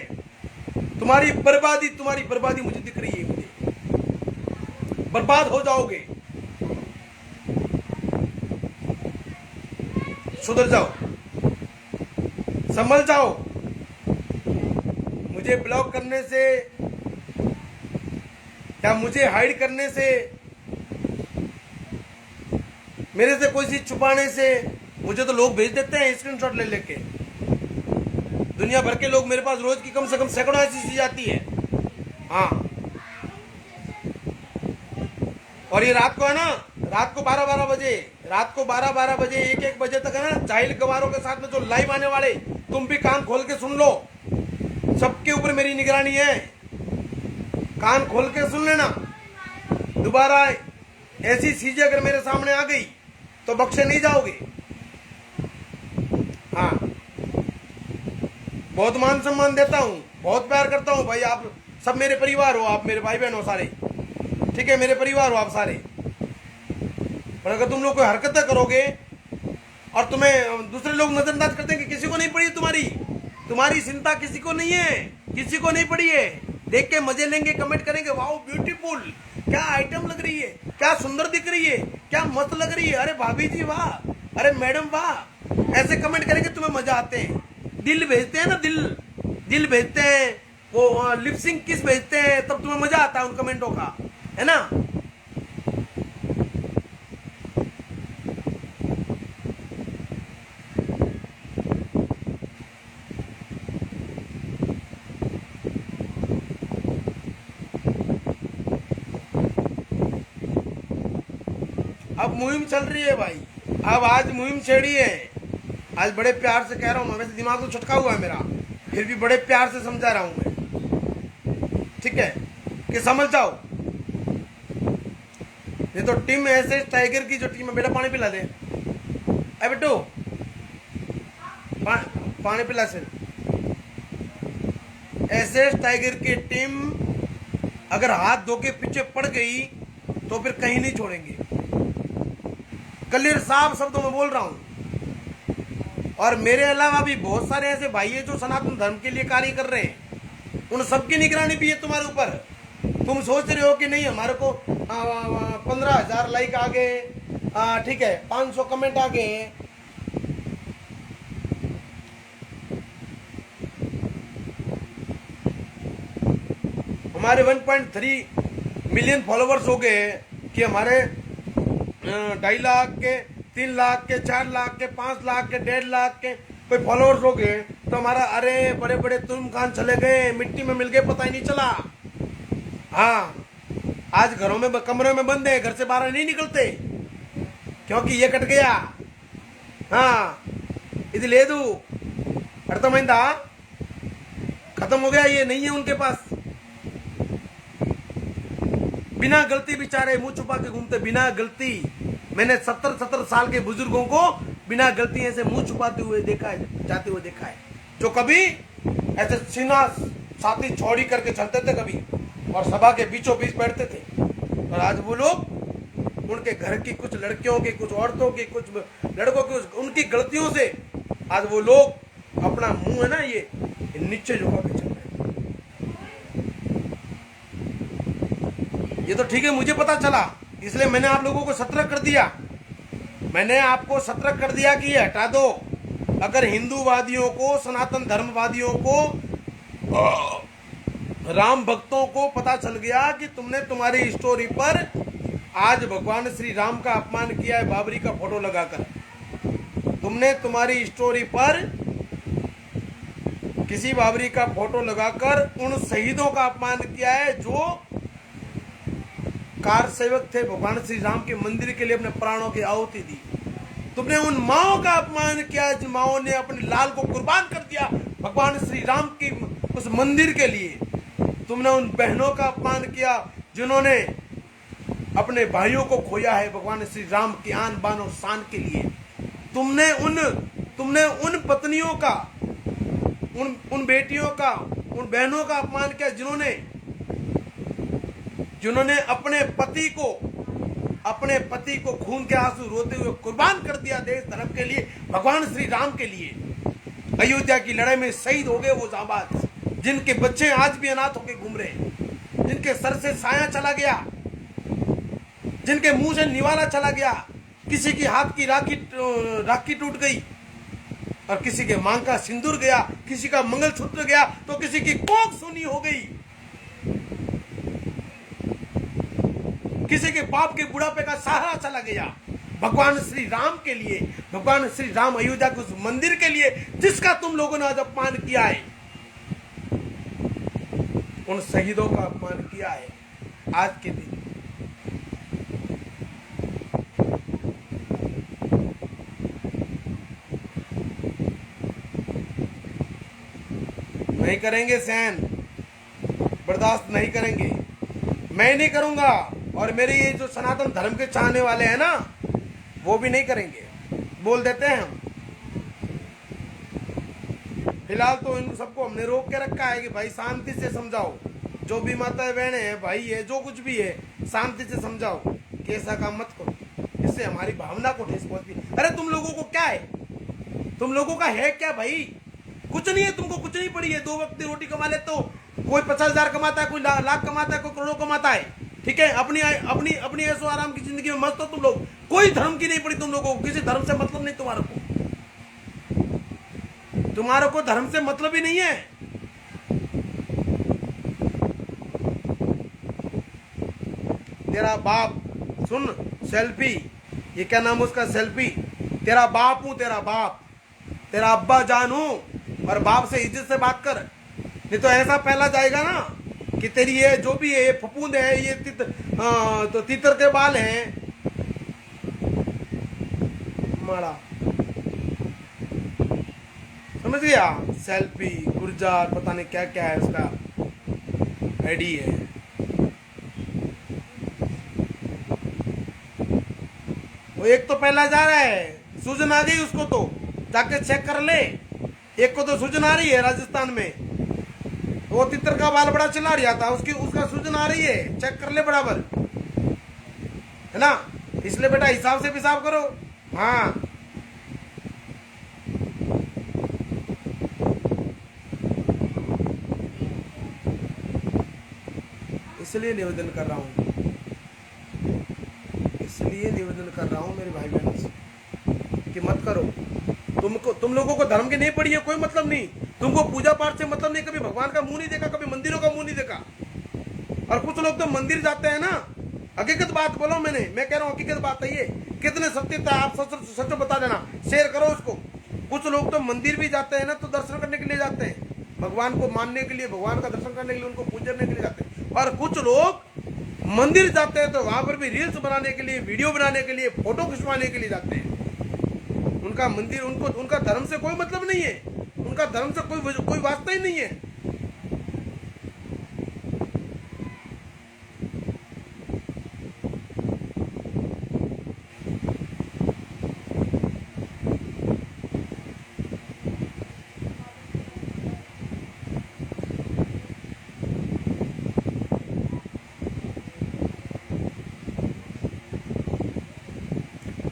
तुम्हारी बर्बादी मुझे दिख रही है, मुझे बर्बाद हो जाओगे। सुधर जाओ, संभल जाओ। मुझे ब्लॉक करने से या मुझे हाइड करने से, मेरे से कोई चीज छुपाने से, मुझे तो लोग भेज देते हैं स्क्रीनशॉट ले लेके। दुनिया भर के लोग मेरे पास रोज की कम से कम सैकड़ों ऐसी चीज आती है। हाँ, और ये रात को है ना, रात को 12-12 बजे, रात को 12-12 बजे, 1-1 बजे तक है ना, जाहिल गवारों के साथ में जो लाइव आने वाले, तुम भी कान खोल के सुन लो। सबके ऊपर मेरी निगरानी है, कान खोल के सुन लेना। दोबारा ऐसी चीजें अगर मेरे सामने आ गई तो बख्शे नहीं जाओगे। हाँ, बहुत मान सम्मान देता हूँ, बहुत प्यार करता हूँ भाई। आप सब मेरे परिवार हो, आप मेरे भाई बहन हो सारे, ठीक है? मेरे परिवार हो आप सारे। पर अगर तुम लोग कोई हरकतें करोगे और तुम्हें दूसरे लोग नजरअंदाज करते हैं कि किसी को नहीं पड़ी तुम्हारी चिंता किसी को नहीं है, किसी को नहीं पड़ी है। देख के मजे लेंगे, कमेंट करेंगे, वाओ ब्यूटीफुल, क्या आइटम लग रही है, क्या सुंदर दिख रही है, क्या मस्त लग रही है, अरे भाभी जी वाह, अरे मैडम वाह, ऐसे कमेंट करेंगे, तुम्हें मजा आते हैं। दिल भेजते हैं ना, दिल भेजते हैं, वो लिपसिंग किस भेजते हैं, तब तुम्हें मजा आता है उन कमेंटों का, है ना? अब मुहिम चल रही है भाई, अब आज मुहिम छेड़ी है। आज बड़े प्यार से कह रहा हूँ मैं, वैसे दिमाग तो छटका हुआ है मेरा, फिर भी बड़े प्यार से समझा रहा हूँ मैं, ठीक है? कि समझ जाओ। ये तो टीम ऐसे टाइगर की जो टीम है, बेटा पानी पिला दे। ए बेटो पानी पिला से। ऐसे टाइगर की टीम अगर हाथ धो के पीछे पड़ गई तो फिर कहीं नहीं छोड़ेंगे। क्लियर साफ शब्दों में बोल रहा हूं। और मेरे अलावा भी बहुत सारे ऐसे भाई है जो सनातन धर्म के लिए कार्य कर रहे हैं, उन सबकी निगरानी भी है तुम्हारे ऊपर। तुम सोच रहे हो कि नहीं हमारे को 15,000 लाइक आ गए, ठीक है 500 कमेंट आ गए, हमारे 1.3 मिलियन फॉलोवर्स हो गए कि हमारे 2.5 लाख के, 3 लाख के, 4 लाख के, 5 लाख के, 1.5 लाख के कोई फॉलोअर्स हो गए तो हमारा अरे बड़े बड़े तुम खान चले गए, मिट्टी में मिल गए, पता ही नहीं चला। हाँ आज घरों में कमरे में बंद है, घर से बाहर नहीं निकलते क्योंकि ये कट गया। हाँ इधर ले दू अर्थमैंदा खत्म हो गया, ये नहीं है उनके पास। बिना गलती बेचारे मुंह छुपा के घूमते, बिना गलती। मैंने 70 साल के बुजुर्गों को बिना गलती से मुंह छुपाते हुए देखा है, जाते हुए देखा है, जो कभी ऐसे सीना छाती चौड़ी करके चलते थे कभी और सभा के बीचों बीच बैठते थे। और आज वो लोग उनके घर की कुछ लड़कियों की, कुछ औरतों की, कुछ लड़कों की, उनकी गलतियों से आज वो लोग अपना मुंह है ना ये नीचे झुका के चल रहे हैं। ये तो ठीक है, मुझे पता चला इसलिए मैंने आप लोगों को सतर्क कर दिया। मैंने आपको सतर्क कर दिया कि ये हटा दो। अगर हिंदूवादियों को, सनातन धर्मवादियों को, राम भक्तों को पता चल गया कि तुमने तुम्हारी स्टोरी पर आज भगवान श्री राम का अपमान किया है बाबरी का फोटो लगाकर, तुमने तुम्हारी स्टोरी पर किसी बाबरी का फोटो लगाकर उन शहीदों का अपमान किया है जो कार सेवक थे, भगवान श्री राम के मंदिर के लिए अपने प्राणों की आहुति दी। तुमने उन माओ का अपमान किया जिन माओ ने अपने लाल को कुर्बान कर दिया भगवान श्री राम की उस मंदिर के लिए। तुमने उन बहनों का अपमान किया जिन्होंने अपने भाइयों को खोया है भगवान श्री राम की आन बान और शान के लिए। तुमने उन पत्नियों का, उन बेटियों का, उन बहनों का अपमान किया जिन्होंने अपने पति को खून के आंसू रोते हुए कुर्बान कर दिया देश धर्म के लिए, भगवान श्री राम के लिए। अयोध्या की लड़ाई में शहीद हो गए वो जाबाज जिनके बच्चे आज भी अनाथ होकर घूम रहे हैं, जिनके सर से साया चला गया, जिनके मुंह से निवाला चला गया, किसी की हाथ की राखी टूट गई और किसी के मांग का सिंदूर गया, किसी का मंगलसूत्र गया तो किसी की कोख सूनी हो गई, किसी के बाप के बुढ़ापे का सहारा चला गया भगवान श्री राम के लिए। भगवान श्री राम अयोध्या के उस मंदिर के लिए जिसका तुम लोगों ने आज अपमान किया है, उन शहीदों का अपमान किया है। आज के दिन नहीं करेंगे, सहन बर्दाश्त नहीं करेंगे, मैं नहीं करूंगा और मेरे ये जो सनातन धर्म के चाहने वाले हैं ना वो भी नहीं करेंगे। बोल देते हैं हम। फिलहाल तो इन सबको हमने रोक के रखा है कि भाई शांति से समझाओ, जो भी माता बहने हैं, भाई है, जो कुछ भी है, शांति से समझाओ कि ऐसा काम मत करो, इससे हमारी भावना को ठेस पहुंचती। अरे तुम लोगों को क्या है, तुम लोगों का है क्या भाई? कुछ नहीं है, तुमको कुछ नहीं पड़ी है। 2 वक्त की रोटी कमा ले तो कोई 50,000 कमाता है, कोई लाख कमाता है, कोई करोड़ों कमाता है, ठीक है। अपनी ऐसो आराम की जिंदगी में मस्त हो तुम लोग। कोई धर्म की नहीं पड़ी तुम लोगों को, किसी धर्म से मतलब नहीं तुम्हारे को धर्म से मतलब ही नहीं है। तेरा बाप, सुन सेल्फी, ये क्या नाम उसका, सेल्फी, तेरा बाप हूं, तेरा बाप, तेरा अब्बा जान हूं और बाप से इज्जत से बात कर, नहीं तो ऐसा पहला जाएगा ना कि तेरी ये जो भी है, ये फफूंद है, ये तो तीतर के बाल हैं मारा, समझ गया। सेल्फी, गुर्जार, पता नहीं क्या क्या है उसका आईडी है। वो एक तो पहला जा रहा है सूजन आ गई उसको तो जाके चेक कर ले। एक को तो सूजन आ रही है राजस्थान में, वो तितर का बाल बड़ा चिल्ला रहा था, उसका सूजन आ रही है, चेक कर ले बराबर, है ना। इसलिए बेटा हिसाब से पेशाब करो। हाँ, इसलिए निवेदन कर रहा हूँ, इसलिए निवेदन कर रहा हूँ मेरे भाई बहनों से कि मत करो। तुम लोगों को धर्म की नहीं पड़ी है, कोई मतलब नहीं। तुमको पूजा पाठ से मतलब नहीं, कभी भगवान का मुंह नहीं देखा, कभी मंदिरों का मुंह नहीं देखा। और कुछ लोग तो मंदिर जाते हैं ना, हकीकत बात बोलो, मैं कह रहा हूँ हकीकत बात है ये, कितने सत्यता आप सच बता देना, शेयर करो उसको। कुछ लोग तो मंदिर भी जाते हैं ना, तो दर्शन करने के लिए जाते हैं, भगवान को मानने के लिए, भगवान का दर्शन करने के लिए, उनको पूजने के लिए जाते हैं। और कुछ लोग मंदिर जाते हैं तो वहां पर भी रील्स बनाने के लिए, वीडियो बनाने के लिए, फोटो खिंचवाने के लिए जाते हैं। उनका मंदिर, उनका धर्म से कोई मतलब नहीं है, उनका धर्म से कोई वास्ता ही नहीं है।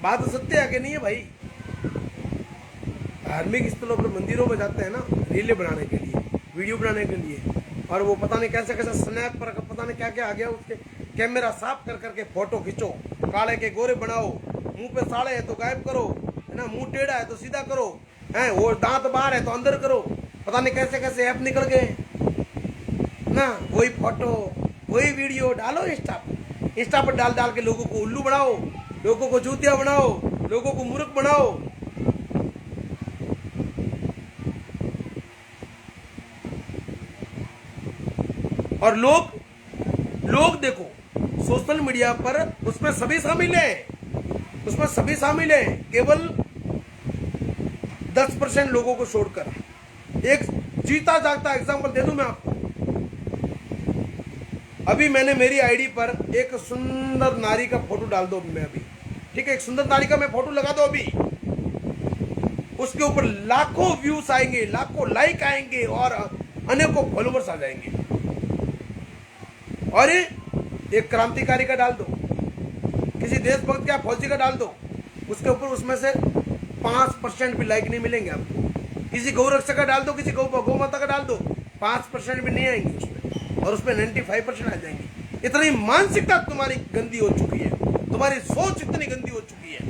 बात सत्य है कि नहीं है भाई। धार्मिक स्थलों पर मंदिरों में जाते हैं ना रीलें बनाने के लिए, वीडियो बनाने के लिए, और वो पता नहीं कैसे कैसे स्नैप पर पता नहीं क्या क्या आ गया, उसके कैमरा साफ कर करके फोटो खींचो, काले के गोरे बनाओ, मुंह पे साड़े है तो गायब करो, है ना, मुंह टेढ़ा है तो सीधा करो, है वो दांत बाहर है तो अंदर करो, पता नहीं कैसे कैसे ऐप निकल गए ना। वही फोटो वही वीडियो डालो इंस्टा पर डाल डाल के लोगों को उल्लू बनाओ, लोगों को जूतिया बनाओ, लोगों को मूर्ख बनाओ। और लोग देखो सोशल मीडिया पर, उसमें सभी शामिल हैं, उसमें सभी शामिल हैं, केवल 10% लोगों को छोड़कर। एक जीता जागता एग्जांपल दे दूं मैं आपको। अभी मैंने मेरी आईडी पर एक सुंदर नारी का फोटो डाल दो मैं अभी, ठीक है, एक सुंदर नारी का मैं फोटो लगा दो अभी, उसके ऊपर लाखों व्यूज आएंगे, लाखों लाइक आएंगे और अनेकों फॉलोवर्स आ जाएंगे। और एक क्रांतिकारी का डाल दो, किसी देशभक्त का, फौजी का डाल दो, उसके ऊपर उसमें से 5% भी लाइक नहीं मिलेंगे आपको। किसी गौरक्षक का डाल दो, किसी गौ माता का डाल दो, 5% भी नहीं आएंगे उसमें, और उसमें 95% आ जाएंगे। इतनी मानसिकता तुम्हारी गंदी हो चुकी है, तुम्हारी सोच इतनी गंदी हो चुकी है।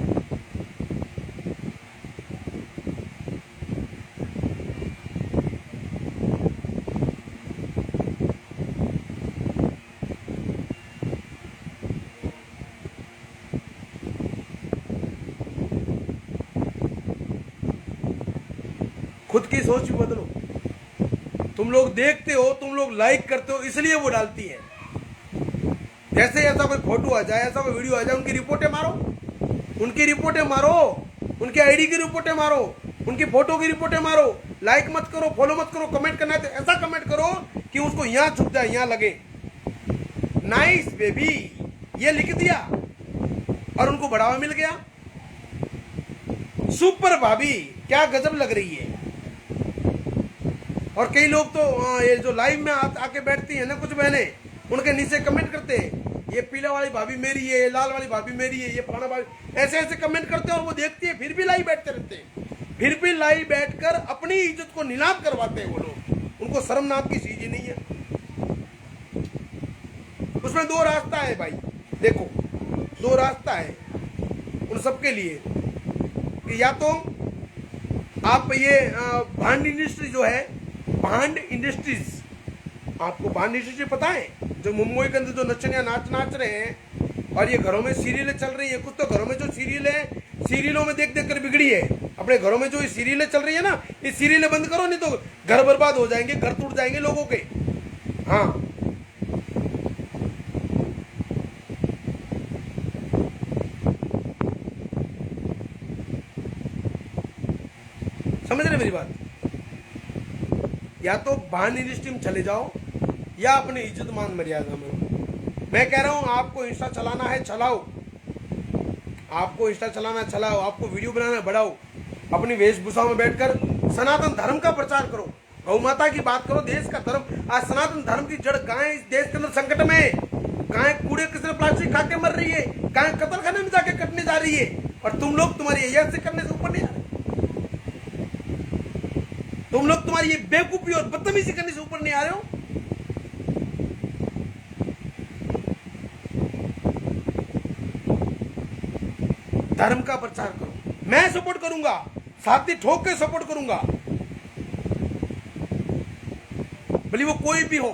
खुद की सोच भी बदलो। तुम लोग देखते हो, तुम लोग लाइक करते हो, इसलिए वो डालती है। जैसे ऐसा कोई फोटो आ जाए, ऐसा कोई वीडियो आ जाए, उनकी रिपोर्टें मारो, उनकी रिपोर्टें मारो, उनकी आईडी की रिपोर्टें मारो, उनकी फोटो की रिपोर्टें मारो। लाइक मत करो, फॉलो मत करो, कमेंट करना है तो ऐसा कमेंट करो कि उसको यहां छुप जाए, यहां लगे नाइस बेबी, ये लिख दिया और उनको बढ़ावा मिल गया। सुपर भाभी, क्या गजब लग रही है। और कई लोग तो ये जो लाइव में आके बैठती है ना, कुछ बहनें, उनके नीचे कमेंट करते हैं, ये पीला वाली भाभी मेरी है, ये लाल वाली भाभी मेरी है, ये फलाना भाभी, ऐसे ऐसे कमेंट करते हैं। और वो देखती है, फिर भी लाइव बैठते रहते हैं, फिर भी लाइव बैठकर अपनी इज्जत को नीलाम करवाते हैं वो लोग। उनको शर्म नाम की चीज ही नहीं है। उसमें दो रास्ता है भाई, देखो दो रास्ता है उन सबके लिए कि या तो आप ये भांड इंडस्ट्री जो है, भांड इंडस्ट्रीज, आपको भांड इंडस्ट्री पता है, जो मुंबई के अंदर जो नचनिया नाच रहे हैं, और ये घरों में सीरियलें चल रही है। कुछ तो घरों में जो सीरियल है, सीरियलों में देख देख कर बिगड़ी है। अपने घरों में जो ये सीरियलें चल रही है ना, ये सीरियलें बंद करो, नहीं तो घर बर्बाद हो जाएंगे, घर टूट जाएंगे लोगों के। हाँ, समझ रहे मेरी बात। या तो भांड इंडस्ट्री में चले जाओ, या अपनी इज्जत मान मर्यादा में। मैं कह रहा हूं आपको इंस्टा चलाना है, चलाओ, आपको इंस्टा चलाना चलाओ, आपको वीडियो बनाना बढ़ाओ, अपनी वेशभूषा में बैठकर सनातन धर्म का प्रचार करो, गौ माता की बात करो, देश का धर्म। आज सनातन धर्म की जड़ गाय इस देश के अंदर संकट में है। गाय कूड़े किसने प्लास्टिक खा के मर रही है, गाय कत्ल खाने में जाके कटने जा रही है, और तुम लोग तुम्हारी यह से करने से ऊपर नहीं आ रहे। तुम लोग तुम्हारी ये बेवकूफी और बदतमीजी करने से ऊपर नहीं आ रहे हो। धर्म का प्रचार करो, मैं सपोर्ट करूंगा, साथी ठोक के सपोर्ट करूंगा, भले वो कोई भी हो।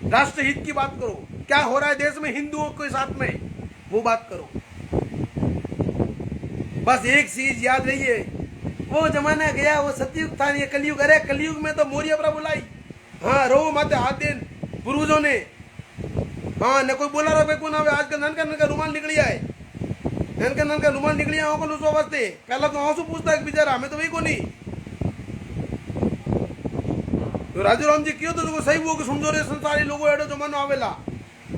राष्ट्र हित की बात करो, क्या हो रहा है देश में हिंदुओं के साथ में, वो बात करो। बस एक चीज याद रहिए, वो जमाना गया, वो सतयुग था, ये कलयुग। अरे कलयुग में तो मोरिया पर बुलाई, हाँ रो माते हाथ दिन पूर्वजों ने, हाँ न कोई बोला रहा को ना, आजकल नन का रुमाल निकल आए, नन का रुमाल निकल आया को लूसो वास्ते पहला तो आंसू पूछता है बेचारा, हमें तो वही को नहीं। तो राजू राम जी क्यों तो सही वो सुन रे संसारी लोगो एडो जमानो आवेला,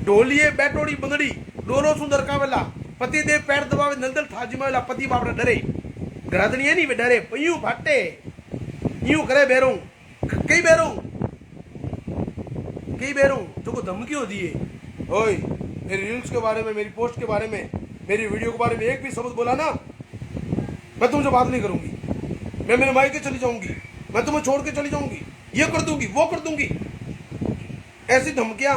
ढोलिए बैटोड़ी बंगड़ी डोरो सुंदर कावेला, पति देव पैर दबावे नंदल थाजी मावेला, पति बापड़ा डरे घरादनी है नहीं वे डरे पयू फाटे यूं करे बेरू कई बेरू जो को धमकी हो दिए। ओए मेरी रील्स के बारे में, मेरी पोस्ट के बारे में, मेरी वीडियो के बारे में एक भी शब्द बोला ना, मैं तुमसे बात नहीं करूंगी, मैं मेरे मायके चली जाऊंगी, मैं तुम्हें छोड़ के चली जाऊंगी, ये कर दूंगी वो कर दूंगी, ऐसी धमकियां।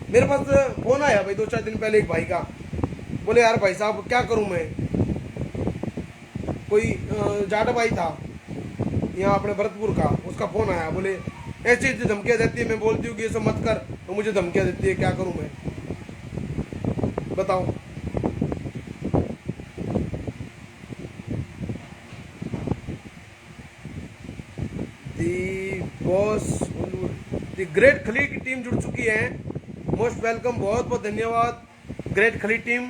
मेरे पास फोन आया भाई 2-4 दिन पहले एक भाई का, बोले यार भाई साहब क्या करूं मैं, कोई जाट भाई था यहाँ अपने भरतपुर का, उसका फोन आया, बोले ऐसी ऐसी धमकियां देती है, मैं बोलती हूँ कि ये सब मत कर तो मुझे धमकियां देती है, क्या करूं मैं बताओ। बॉस द ग्रेट खली की टीम जुड़ चुकी है, मोस्ट वेलकम, बहुत बहुत धन्यवाद ग्रेट खली टीम,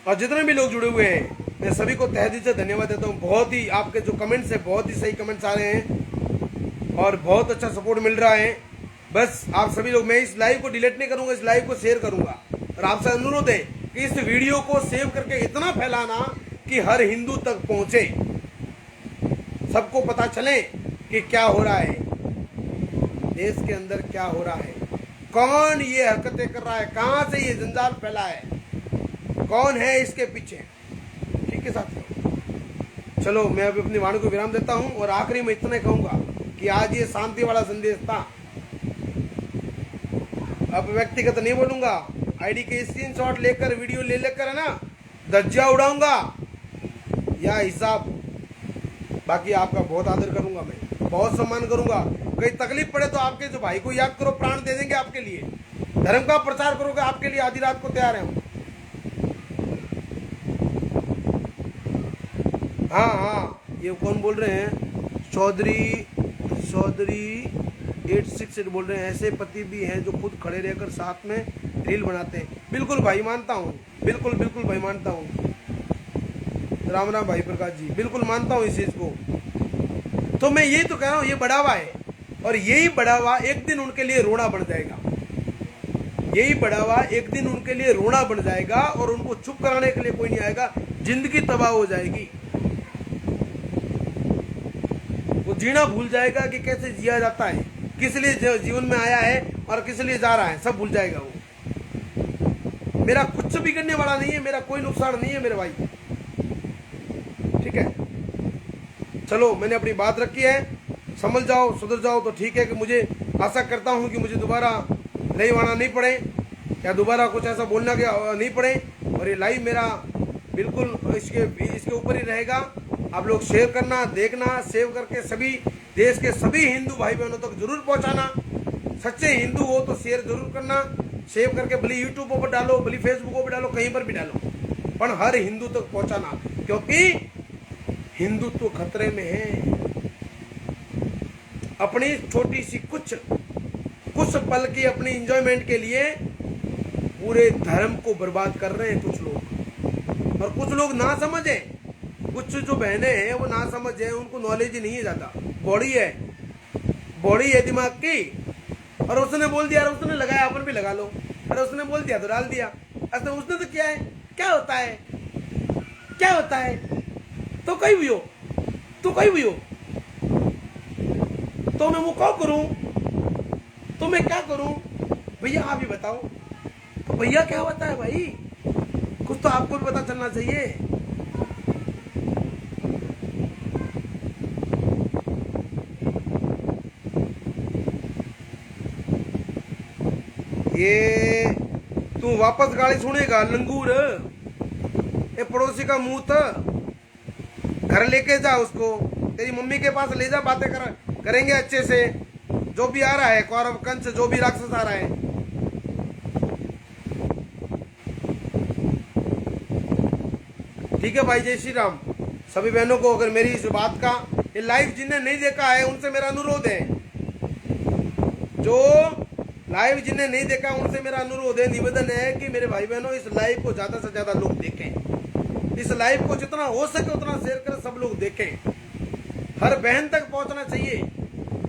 और जितने भी लोग जुड़े हुए हैं मैं सभी को तहे दिल से धन्यवाद देता हूँ। बहुत ही आपके जो कमेंट्स है बहुत ही सही कमेंट्स आ रहे हैं और बहुत अच्छा सपोर्ट मिल रहा है। बस आप सभी लोग, मैं इस लाइव को डिलीट नहीं करूंगा, इस लाइव को शेयर करूंगा, और आपसे अनुरोध है कि इस वीडियो को सेव करके इतना फैलाना कि हर हिंदू तक पहुंचे, सबको पता चले कि क्या हो रहा है देश के अंदर, क्या हो रहा है, कौन ये हरकतें कर रहा है, कहां से ये जंजाल फैला है, कौन है इसके पीछे। ठीक है साथियों, चलो मैं अभी अपनी वाणी को विराम देता हूं और आखिरी में इतना कहूंगा कि आज ये शांति वाला संदेश था। अब व्यक्तिगत नहीं बोलूंगा, आईडी के स्क्रीनशॉट लेकर वीडियो ले लेकर है ना धज्जियां उड़ाऊंगा या हिसाब, बाकी आपका बहुत आदर करूंगा, मैं बहुत सम्मान करूंगा। कहीं तकलीफ पड़े तो आपके जो भाई को याद करो, प्राण दे देंगे आपके लिए, धर्म का प्रचार करोगे, आपके लिए आधी रात को तैयार है हम। हाँ, ये कौन बोल रहे हैं, चौधरी 86 बोल रहे हैं, ऐसे पति भी हैं जो खुद खड़े रहकर साथ में रील बनाते हैं। बिल्कुल भाई मानता हूँ, बिल्कुल भाई मानता हूँ, राम राम भाई प्रकाश जी, बिल्कुल मानता हूँ इस चीज को। तो मैं यही तो कह रहा हूँ, ये बढ़ावा है और यही बढ़ावा एक दिन उनके लिए रोना बन जाएगा, यही बढ़ावा एक दिन उनके लिए रोना बन जाएगा और उनको चुप कराने के लिए कोई नहीं आएगा, जिंदगी तबाह हो जाएगी, वो जीना भूल जाएगा कि कैसे जिया जाता है, किस लिए जीवन में आया है और किस लिए जा रहा है, सब भूल जाएगा वो। मेरा कुछ भी करने वाला नहीं है, मेरा कोई नुकसान नहीं है मेरे भाई, ठीक है। चलो मैंने अपनी बात रखी है, समझ जाओ सुधर जाओ तो ठीक है, कि मुझे आशा करता हूं कि मुझे दोबारा लाइव आना नहीं पड़े या दोबारा कुछ ऐसा बोलना नहीं पड़े, और ये लाइव मेरा बिल्कुल इसके ऊपर ही रहेगा। आप लोग शेयर करना, देखना, सेव करके सभी देश के सभी हिंदू भाई बहनों तक जरूर पहुंचाना। सच्चे हिंदू हो तो शेयर जरूर करना, सेव करके भले यूट्यूब पर डालो, भले फेसबुक पर डालो, कहीं पर भी डालो, पर हर हिंदू तक पहुंचाना, क्योंकि हिंदुत्व तो खतरे में है। अपनी छोटी सी कुछ पल की अपनी एंजॉयमेंट के लिए पूरे धर्म को बर्बाद कर रहे हैं कुछ लोग, और कुछ लोग ना समझे, कुछ जो बहनें हैं वो ना समझ है, उनको नॉलेज ही नहीं है, ज्यादा बॉडी है दिमाग की, और उसने बोल दिया, उसने लगाया, अपन भी लगा लो। अरे उसने बोल दिया तो डाल दिया। अरे उसने तो क्या है, क्या होता है, क्या होता है, तो कहीं भी हो, तो कहीं भी हो, तो मैं वो क्या करूं, तो मैं क्या करूं भैया, आप ही बताओ। तो भैया क्या होता है भाई, कुछ तो आपको भी पता चलना चाहिए। ये तू वापस गाली सुनेगा लंगूर, ये पड़ोसी का मुंह था। घर लेके जा उसको, तेरी मम्मी के पास ले जा, बातें करेंगे अच्छे से। जो भी आ रहा है कौरव कंस, जो भी राक्षस आ रहा है। ठीक है भाई, जय श्री राम। सभी बहनों को अगर मेरी इस बात का, ये लाइव जिन्हें नहीं देखा है उनसे मेरा अनुरोध है, जो लाइव जिन्हें नहीं देखा उनसे मेरा अनुरोध है, निवेदन है कि मेरे भाई बहनों इस लाइव को ज्यादा से ज्यादा लोग देखें। इस लाइव को जितना हो सके उतना शेयर कर, सब लोग देखें। हर बहन तक पहुंचना चाहिए,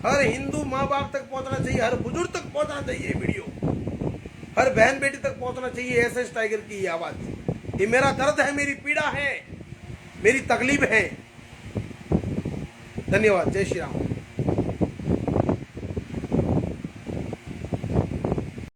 हर हिंदू माँ बाप तक पहुंचना चाहिए, हर बुजुर्ग तक पहुंचना चाहिए वीडियो, हर बहन बेटी तक पहुंचना चाहिए। एसएस टाइगर की ये आवाज, ये मेरा दर्द है, मेरी पीड़ा है, मेरी तकलीफ है। धन्यवाद, जय श्री राम।